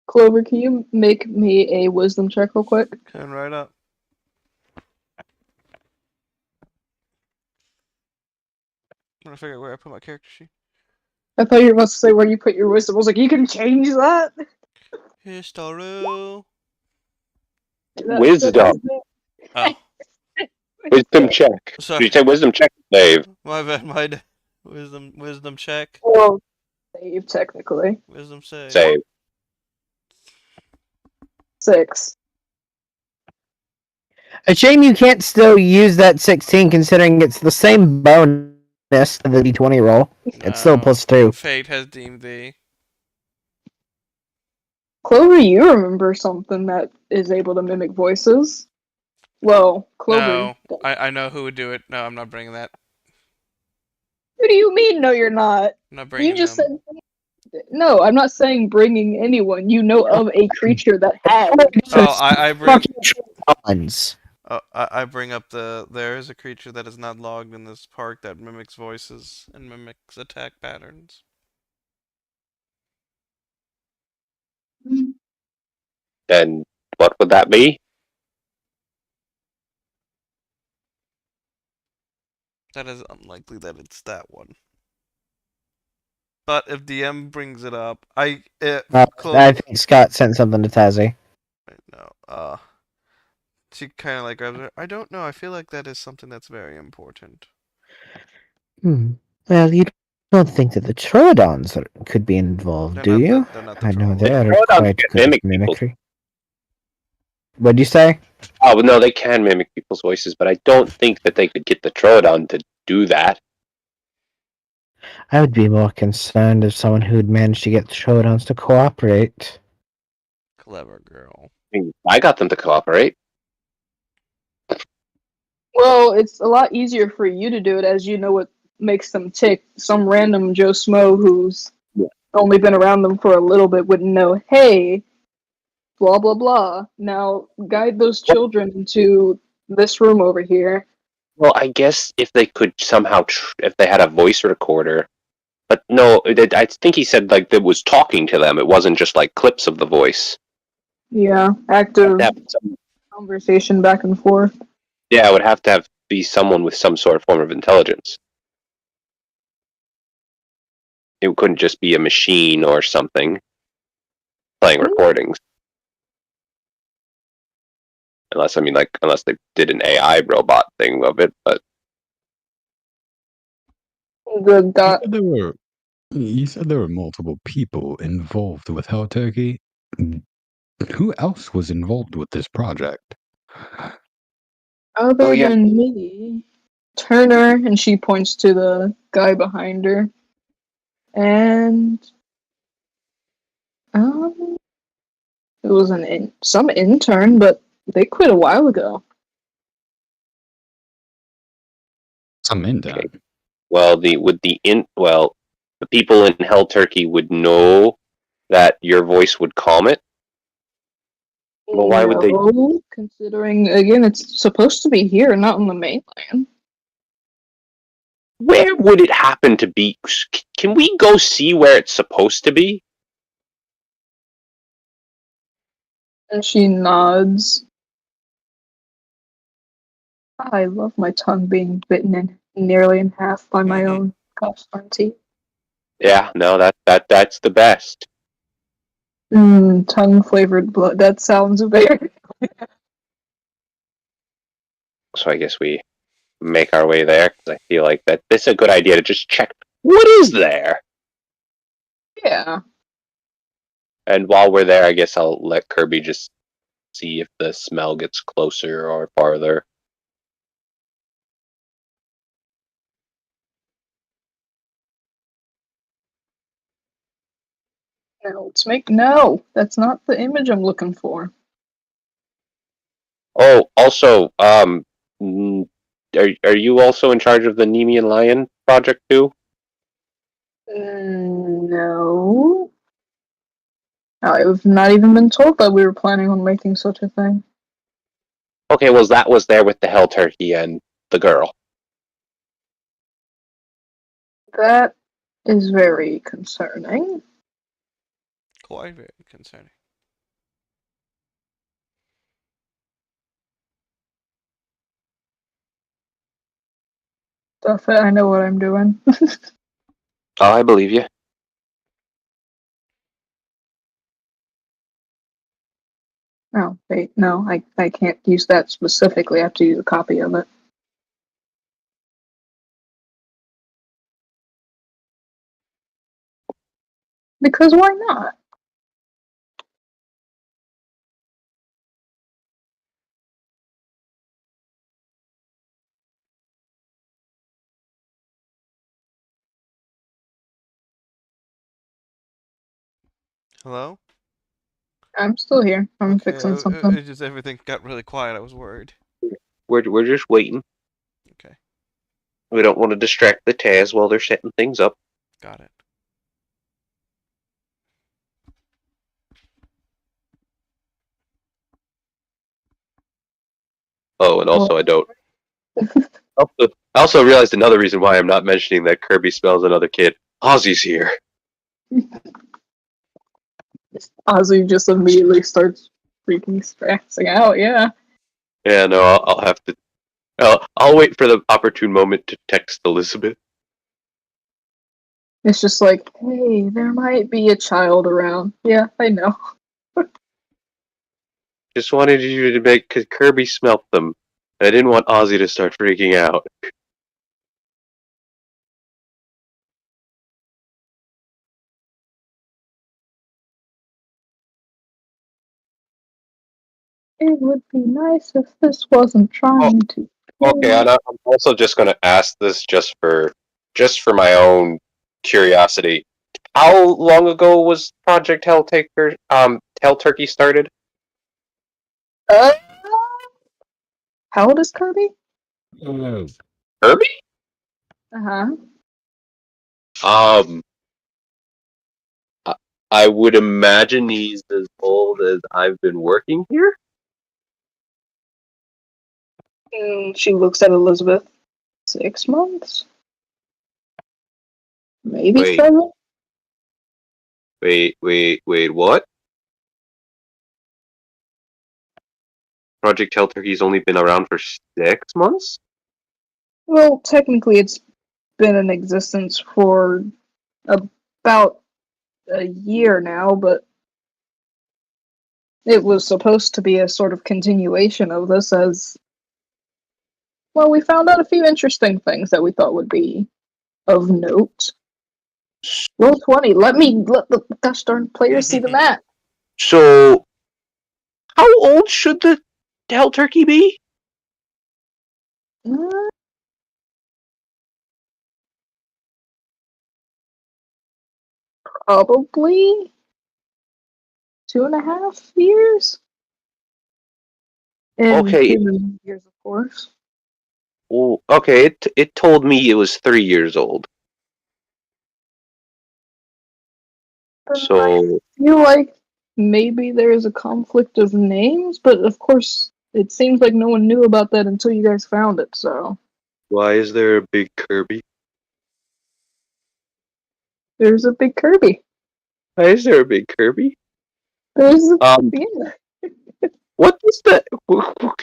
Clover, can you make me a wisdom check real quick? Coming right up. I'm trying to figure out where I put my character sheet. I thought you were about to say where you put your wisdom. I was like, you can change that? History. Wisdom. Oh, Wisdom check. sorry. Did you say wisdom check? Dave. My bad. Wisdom check. Well, save, technically. Wisdom save. Save. 6. A shame you can't still use that 16, considering it's the same bonus to the d20 roll. It's still No. +2. Fate has deemed thee. Clover, you remember something that is able to mimic voices? Well, Clover. No, I know who would do it. No, I'm not bringing that. What do you mean, no, you're not? I'm not bringing You just them. said. No, I'm not saying bringing anyone. You know of a creature that has. Oh, I bring. Ones. I bring up there is a creature that is not logged in this park that mimics voices and mimics attack patterns. Then what would that be? That is unlikely that it's that one. But if DM brings it up, I think Scott sent something to Tazzy. No, she kind of like grabs her. I don't know. I feel like that is something that's very important. Well, you don't think that the Troodons could be involved, They're do not you? they're not the I know Troodons. they are Troodons quite can good at mimic people. mimicry. What'd you say? Oh, no, they can mimic people's voices, but I don't think that they could get the Troodon to do that. I would be more concerned if someone who'd managed to get the Troodons to cooperate. Clever girl. I got them to cooperate. Well, it's a lot easier for you to do it, as you know what makes them tick. Some random Joe Smo who's only been around them for a little bit wouldn't know, hey, blah, blah, blah. Now, guide those children into this room over here. Well, I guess if they could somehow, if they had a voice recorder, but no, I think he said like that was talking to them. It wasn't just like clips of the voice. Yeah, active conversation back and forth. Yeah, it would have to be someone with some sort of form of intelligence. It couldn't just be a machine or something playing recordings. Unless they did an AI robot thing of it, but The guy. You said there were multiple people involved with Hell Turkey. Who else was involved with this project? Other Oh, yeah. than me, Turner, and she points to the guy behind her, and it was some intern, but they quit a while ago. Some intern. Okay. Well, the people in Hell Turkey would know that your voice would calm it. Well, why would they? No, considering again, it's supposed to be here, not on the mainland. Where would it happen to be? Can we go see where it's supposed to be? And she nods. I love my tongue being bitten in nearly in half by my own gosh darn teeth. Yeah, no, that's the best. Tongue flavored blood. That sounds very. So I guess we make our way there because I feel like that this is a good idea to just check what is there. Yeah. And while we're there, I guess I'll let Kirby just see if the smell gets closer or farther. Now let's make no. That's not the image I'm looking for. Oh, also, are you also in charge of the Nemean Lion project too? No. I've not even been told that we were planning on making such a thing. Okay, well, that was there with the Hell Turkey and the girl. That is very concerning. Quite very concerning. Stuff it, I know what I'm doing. Oh, I believe you. Oh, wait, no, I can't use that specifically. I have to use a copy of it. Because why not? Hello? I'm still here. I'm Okay, fixing something. it just everything got really quiet. I was worried. We're just waiting. Okay, We don't want to distract the Taz while they're setting things up. got it. Oh, and also I don't. I also realized another reason why I'm not mentioning that Kirby smells another kid. Ozzy's here. Ozzy just immediately starts freaking stressing out, yeah. Yeah, no, I'll have to. I'll wait for the opportune moment to text Elizabeth. It's just like, hey, there might be a child around. Yeah, I know. Just wanted you to make, because Kirby smelt them. I didn't want Ozzy to start freaking out. It would be nice if this wasn't trying to. Okay, and I'm also just going to ask this just for my own curiosity. How long ago was Project Hell Turkey started? Uh, how old is Kirby? Kirby? Uh-huh. Um, I would imagine he's as old as I've been working here. She looks at Elizabeth. 6 months? Maybe Wait. 7? Wait, what? Project Hell Turkey's only been around for 6 months? Well, technically it's been in existence for about a year now, but It was supposed to be a sort of continuation of this as, well, we found out a few interesting things that we thought would be of note. Roll 20. Let the gosh darn players see the map. So, how old should the hell turkey be? Probably 2.5 years. In Okay. human years, of course. Oh, okay, it told me it was 3 years old. So I feel like maybe there is a conflict of names, but of course, it seems like no one knew about that until you guys found it, so. why is there a big Kirby? There's a big Kirby. Why is there a big Kirby? There's a. Yeah. What is that?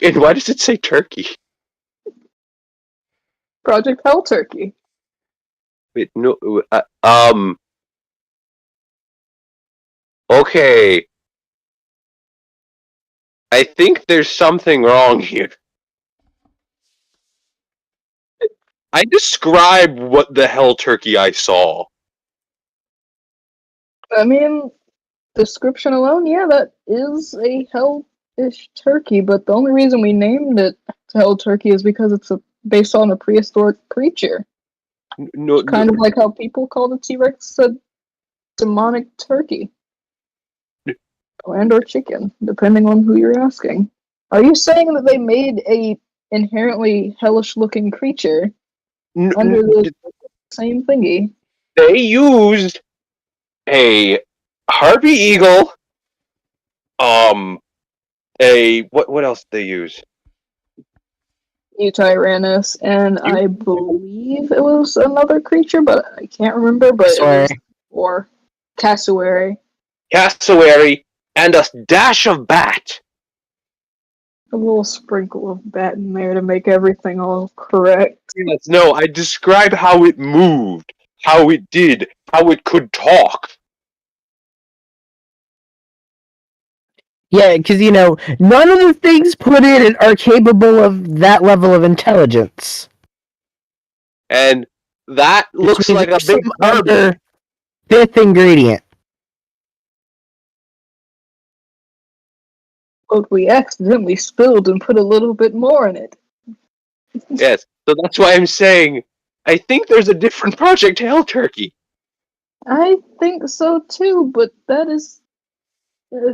And why does it say turkey? Project Hell Turkey. Wait, no. Okay. I think there's something wrong here. I described what the hell turkey I saw. I mean, description alone, yeah, that is a hell-ish turkey, but the only reason we named it Hell Turkey is because it's based on a prehistoric creature. No, Kind of like how people call the T-Rex a demonic turkey. And or chicken, depending on who you're asking. Are you saying that they made a inherently hellish-looking creature under the same thingy? They used a harpy eagle. What else did they use? Tyrannus, and I believe it was another creature, but I can't remember. But it was or cassowary. Cassowary and a dash of bat. A little sprinkle of bat in there to make everything all correct. Yes, no, I described how it moved, how it did, how it could talk. Yeah, because, none of the things put in are capable of that level of intelligence. And that looks like a big other fifth ingredient. But we accidentally spilled and put a little bit more in it. Yes, so that's why I'm saying I think there's a different Project Hell Turkey. I think so too, but that is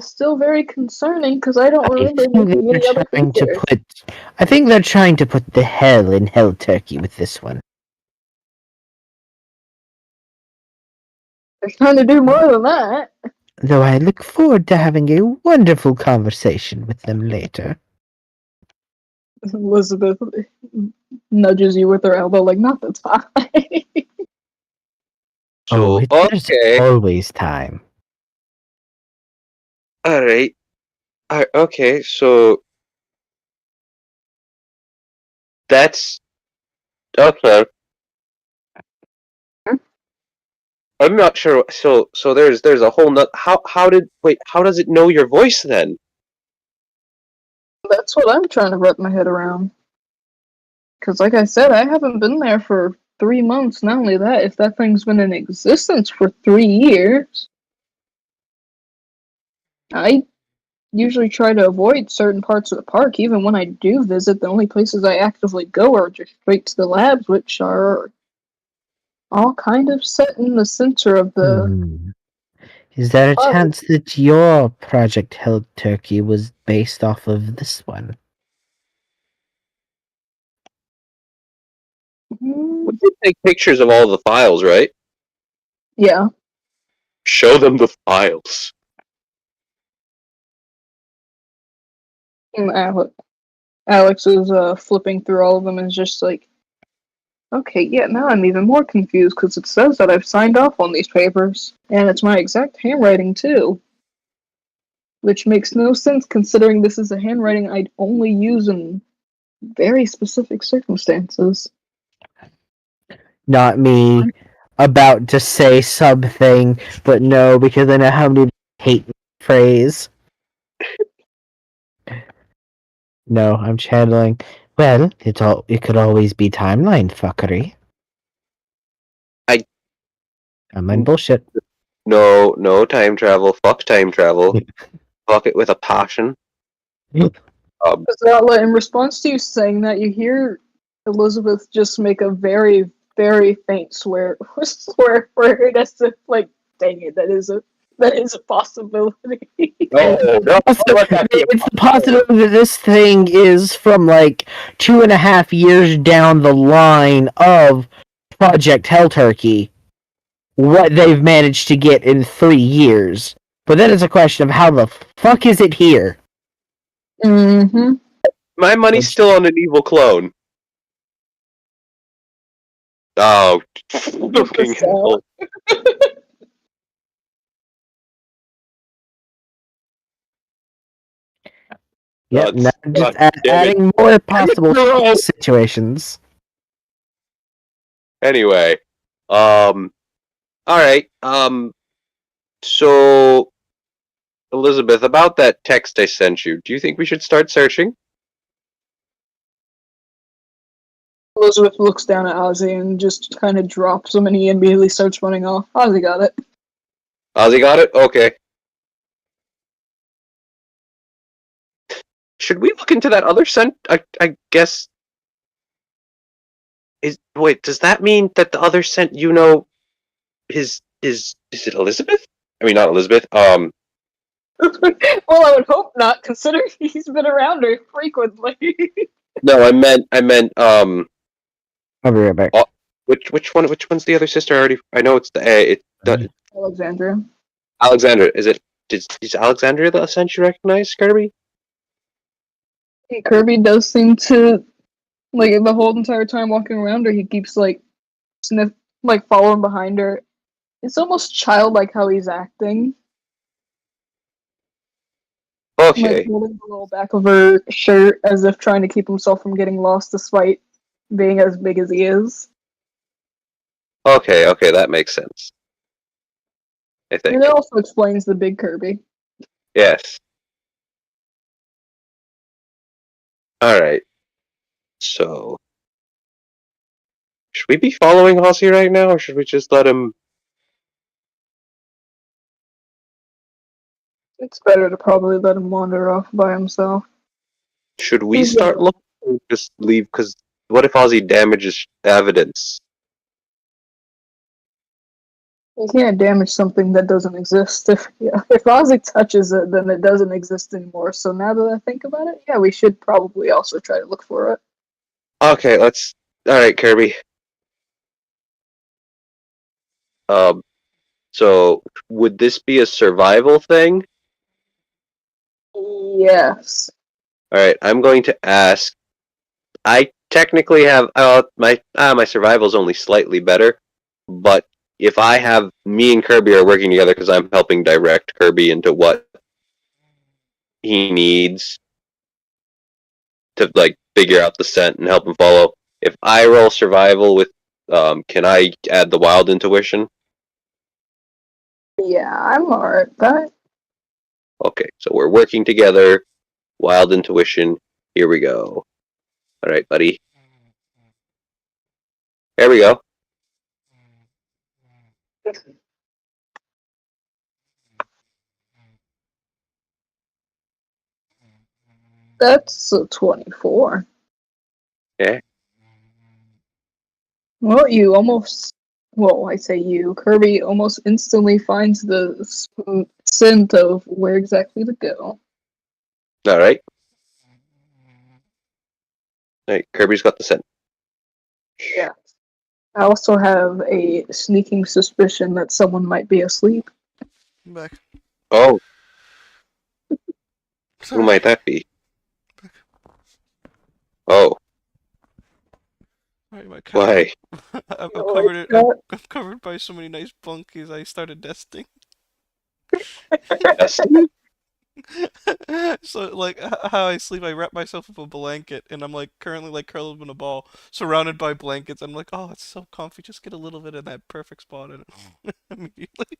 still very concerning because I don't remember making any other creature. I think they're trying to put the hell in Hell Turkey with this one. They're trying to do more than that. Though I look forward to having a wonderful conversation with them later. Elizabeth nudges you with her elbow, like, not the time. So, There's always time. Alright. Okay, so that's okay. I'm not sure. So there's a whole nut. How does it know your voice then? That's what I'm trying to wrap my head around. Because, like I said, I haven't been there for 3 months. Not only that, if that thing's been in existence for 3 years, I usually try to avoid certain parts of the park. Even when I do visit, the only places I actively go are just straight to the labs, which are all kind of set in the center of the. Is there a chance that your Project Hell Turkey was based off of this one? We did take pictures of all the files, right? Yeah. Show them the files. Alex is flipping through all of them and is just like, okay, yeah, now I'm even more confused because it says that I've signed off on these papers, and it's my exact handwriting too. Which makes no sense considering this is a handwriting I'd only use in very specific circumstances. Not me about to say something, but no, because I know how many hate the phrase. No, I'm channeling. Well, it could always be timeline fuckery. I'm in bullshit. No time travel. Fuck time travel. Fuck it with a passion. Zala, in response to you saying that, you hear Elizabeth just make a very, very faint swear word as if, like, dang it, that is a possibility. Oh, no. It's the possibility that this thing is from like 2.5 years down the line of Project Hell Turkey. What they've managed to get in 3 years. But then it's a question of how the fuck is it here? Mm-hmm. My money's still on an evil clone. Oh, fucking hell. Yep, now just God damn it. adding more possible Damn it. situations. Anyway, all right. So Elizabeth, about that text I sent you, do you think we should start searching? Elizabeth looks down at Ozzy and just kind of drops him, and he immediately starts running off. Ozzy got it. Ozzy got it? Okay. Should we look into that other scent? I guess. Wait, does that mean that the other scent is it Elizabeth? I mean, not Elizabeth. Well, I would hope not, considering he's been around her frequently. No, I meant I'll be right back. which one's the other sister? I already I know it's the Alexandra. Alexandra. Is Alexandria the scent you recognize, Kirby? Hey, Kirby does seem to, like, the whole entire time walking around her, he keeps, like, following behind her. It's almost childlike how he's acting. Okay. Like, holding the little back of her shirt as if trying to keep himself from getting lost despite being as big as he is. Okay, that makes sense. I think. And it also explains the big Kirby. Yes. Alright. So should we be following Ozzy right now, or should we just let him? It's better to probably let him wander off by himself. Should we start looking or just leave? Because what if Ozzy damages evidence? You can't damage something that doesn't exist. If Ozzy touches it, then it doesn't exist anymore. So now that I think about it, yeah, we should probably also try to look for it. Okay, let's. Alright, Kirby. So would this be a survival thing? Yes. Alright, I'm going to ask. I technically have my survival's only slightly better, but if I have me and Kirby are working together because I'm helping direct Kirby into what he needs to like figure out the scent and help him follow. If I roll survival with, can I add the wild intuition? Yeah, I'm alright with that. Okay, so we're working together. Wild intuition. Here we go. All right, buddy. There we go. That's a 24. Yeah. Well, I say you. Kirby almost instantly finds the scent of where exactly to go. All right. All right. Kirby's got the scent. Yeah. I also have a sneaking suspicion that someone might be asleep. I'm back. Oh, who Sorry. might that be? Oh, Sorry, my cat. why? I'm covered by so many nice bunkies. I started nesting. Nesting? So like how I sleep, I wrap myself up a blanket, and I'm like currently like curled up in a ball, surrounded by blankets. I'm like, oh, it's so comfy. Just get a little bit of that perfect spot in it immediately.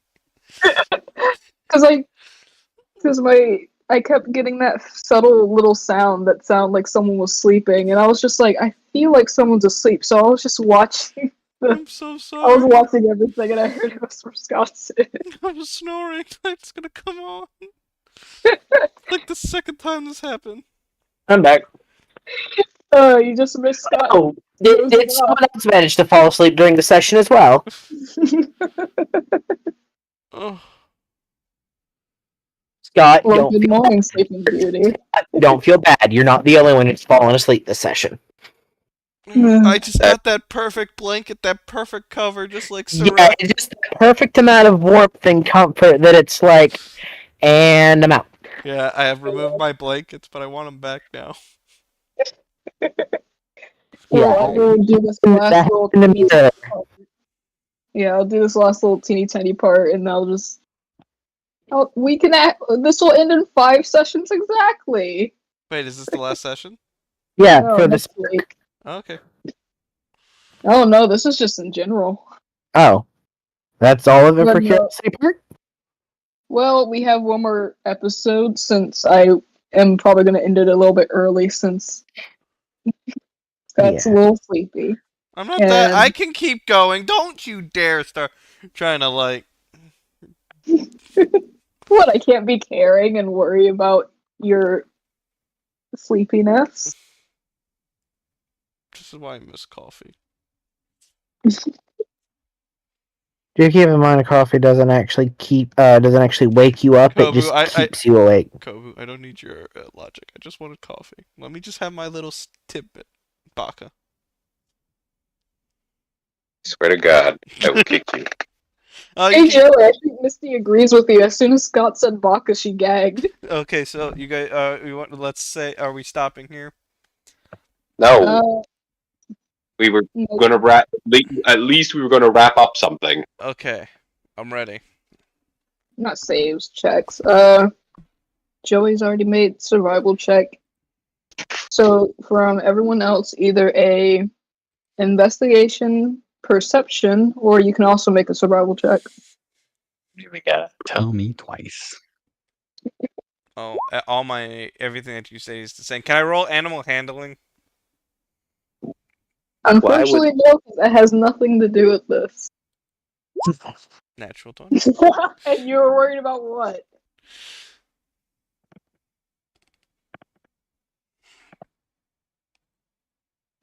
Because my I kept getting that subtle little sound that sounded like someone was sleeping, and I was just like, I feel like someone's asleep, so I was just watching. I'm so I was sorry. watching everything, and I heard it was from Wisconsin. I was snoring. It's gonna come on. It's like the second time this happened. I'm back. You just missed Scott. Oh, did someone else manage to fall asleep during the session as well? Oh, Scott, Well, good morning, Sleeping Beauty. don't feel bad. You're not the only one who's fallen asleep this session. I just got that perfect blanket, that perfect cover, just like Yeah, surround. it's just the perfect amount of warmth and comfort that it's like, and I'm out. Yeah, I have removed my blankets, but I want them back now. Well, Yeah. I'll do this That last little happened to me teeny too. part. Yeah, I'll do this last little teeny tiny part, and I'll just. We can act. This will end in 5 sessions exactly. Wait, is this the last session? Yeah, No, for this. next week. Okay. Oh no, this is just in general. Oh, that's all of it But for no. Curiosity Park? Well, we have one more episode since I am probably going to end it a little bit early since Scott's a Yeah. little sleepy. I'm not that. And- I can keep going. Don't you dare start trying to like. What, I can't be caring and worry about your sleepiness? This is why I miss coffee. Do keep in mind, coffee doesn't actually wake you up. It Kobu, just keeps you awake. Kobu, I don't need your logic. I just wanted coffee. Let me just have my little tidbit, Baka. Swear to God, I will kick you. Hey Joey, I think Misty agrees with you. As soon as Scott said Baka, she gagged. Okay, so you guys, let's say, are we stopping here? No, we were No. gonna wrap. At least we were gonna wrap up something. Okay, I'm ready. Not saves, checks. Joey's already made survival check. So from everyone else, either a investigation, perception, or you can also make a survival check. We gotta tell me twice. Oh, everything that you say is the same. Can I roll animal handling? Unfortunately, no, because it has nothing to do with this. Natural 20. And you were worried about what?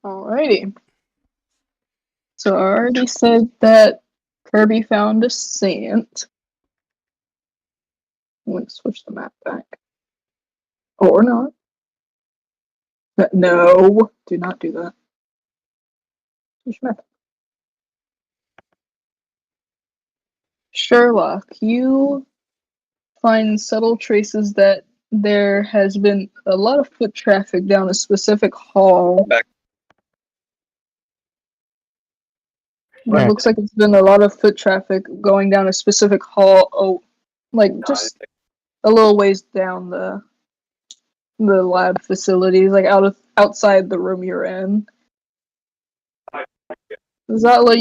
Alrighty. So I already said that Kirby found a scent. I'm going to switch the map back. Or not. No, do not do that. Switch map. Sherlock, you find subtle traces that there has been a lot of foot traffic down a specific hall. Back. It Right. looks like it's been a lot of foot traffic going down a specific hall. Oh, like just a little ways down the lab facilities, like outside the room you're in. Zatla,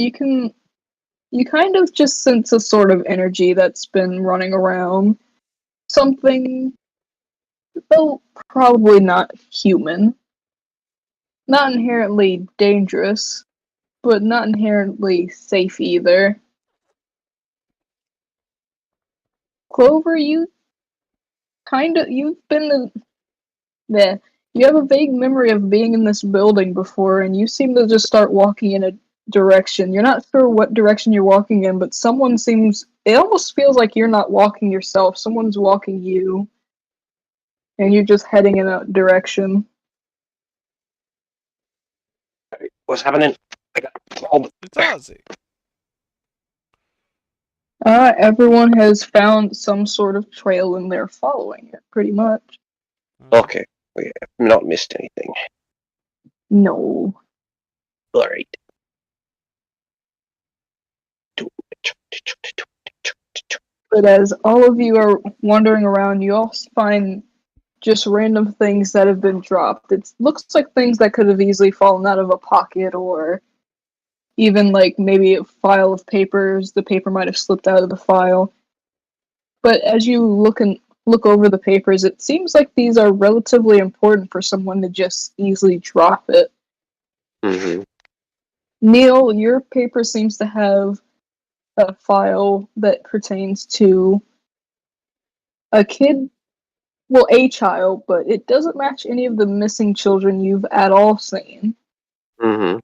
you kind of just sense a sort of energy that's been running around. Something, though probably not human. Not inherently dangerous, but not inherently safe either. Clover, you've been there. You have a vague memory of being in this building before, and you seem to just start walking in a direction. You're not sure what direction you're walking in, but it almost feels like you're not walking yourself. Someone's walking you, and you're just heading in a direction. What's happening? I got called. It's Ozzy. Everyone has found some sort of trail and they're following it, pretty much. Okay, we have not missed anything. No. All right. But as all of you are wandering around, you also find just random things that have been dropped. It looks like things that could have easily fallen out of a pocket, or even like maybe a file of papers. The paper might have slipped out of the file. But as you look look over the papers, it seems like these are relatively important for someone to just easily drop it. Mm-hmm. Neil, your paper seems to have a file that pertains to a kid, well, a child, but it doesn't match any of the missing children you've at all seen. Mm-hmm.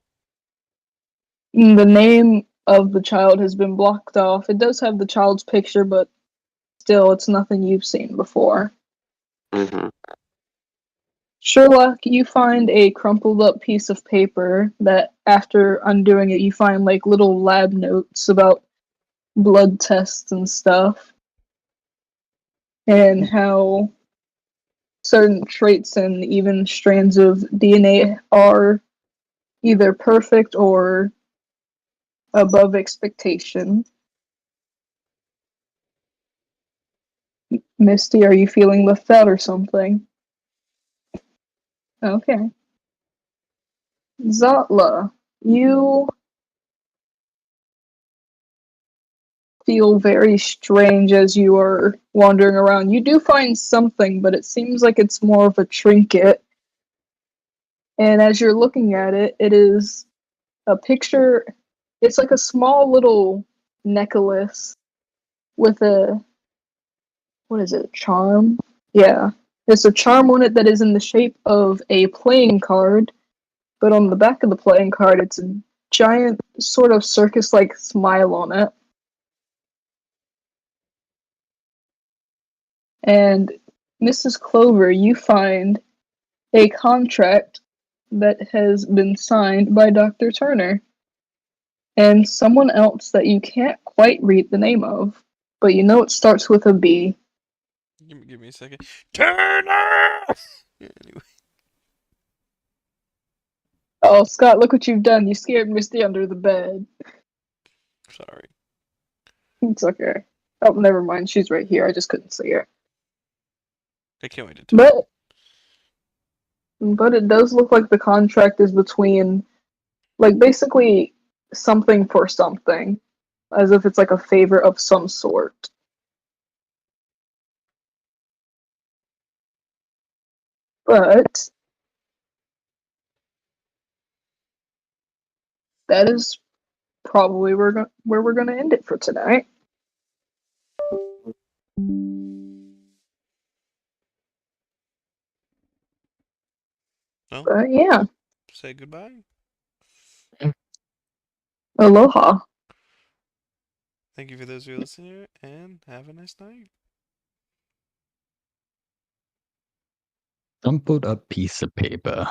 The name of the child has been blocked off. It does have the child's picture, but still, it's nothing you've seen before. Mm-hmm. Sherlock, you find a crumpled up piece of paper that, after undoing it, you find like little lab notes about blood tests and stuff, and how certain traits and even strands of DNA are either perfect or above expectation. Misty, are you feeling left out or something? Okay. Zotla, you feel very strange as you are wandering around. You do find something, but it seems like it's more of a trinket. And as you're looking at it, it is a picture. It's like a small little necklace with a, what is it, charm? Yeah. There's a charm on it that is in the shape of a playing card, but on the back of the playing card, it's a giant sort of circus-like smile on it. And Mrs. Clover, you find a contract that has been signed by Dr. Turner and someone else that you can't quite read the name of, but you know it starts with a B. Give me a second. Turner! Yeah, anyway, Oh, Scott, look what you've done. You scared Misty under the bed. sorry. It's okay. Oh, never mind. She's right here. I just couldn't see her. I can't wait to tell you. But it does look like the contract is between, like, basically something for something, as if it's like a favor of some sort. But that is probably where we're gonna end it for tonight. Well, But yeah, say goodbye. aloha. Thank you for those who are listening, and have a nice night. Crumpled up piece of paper.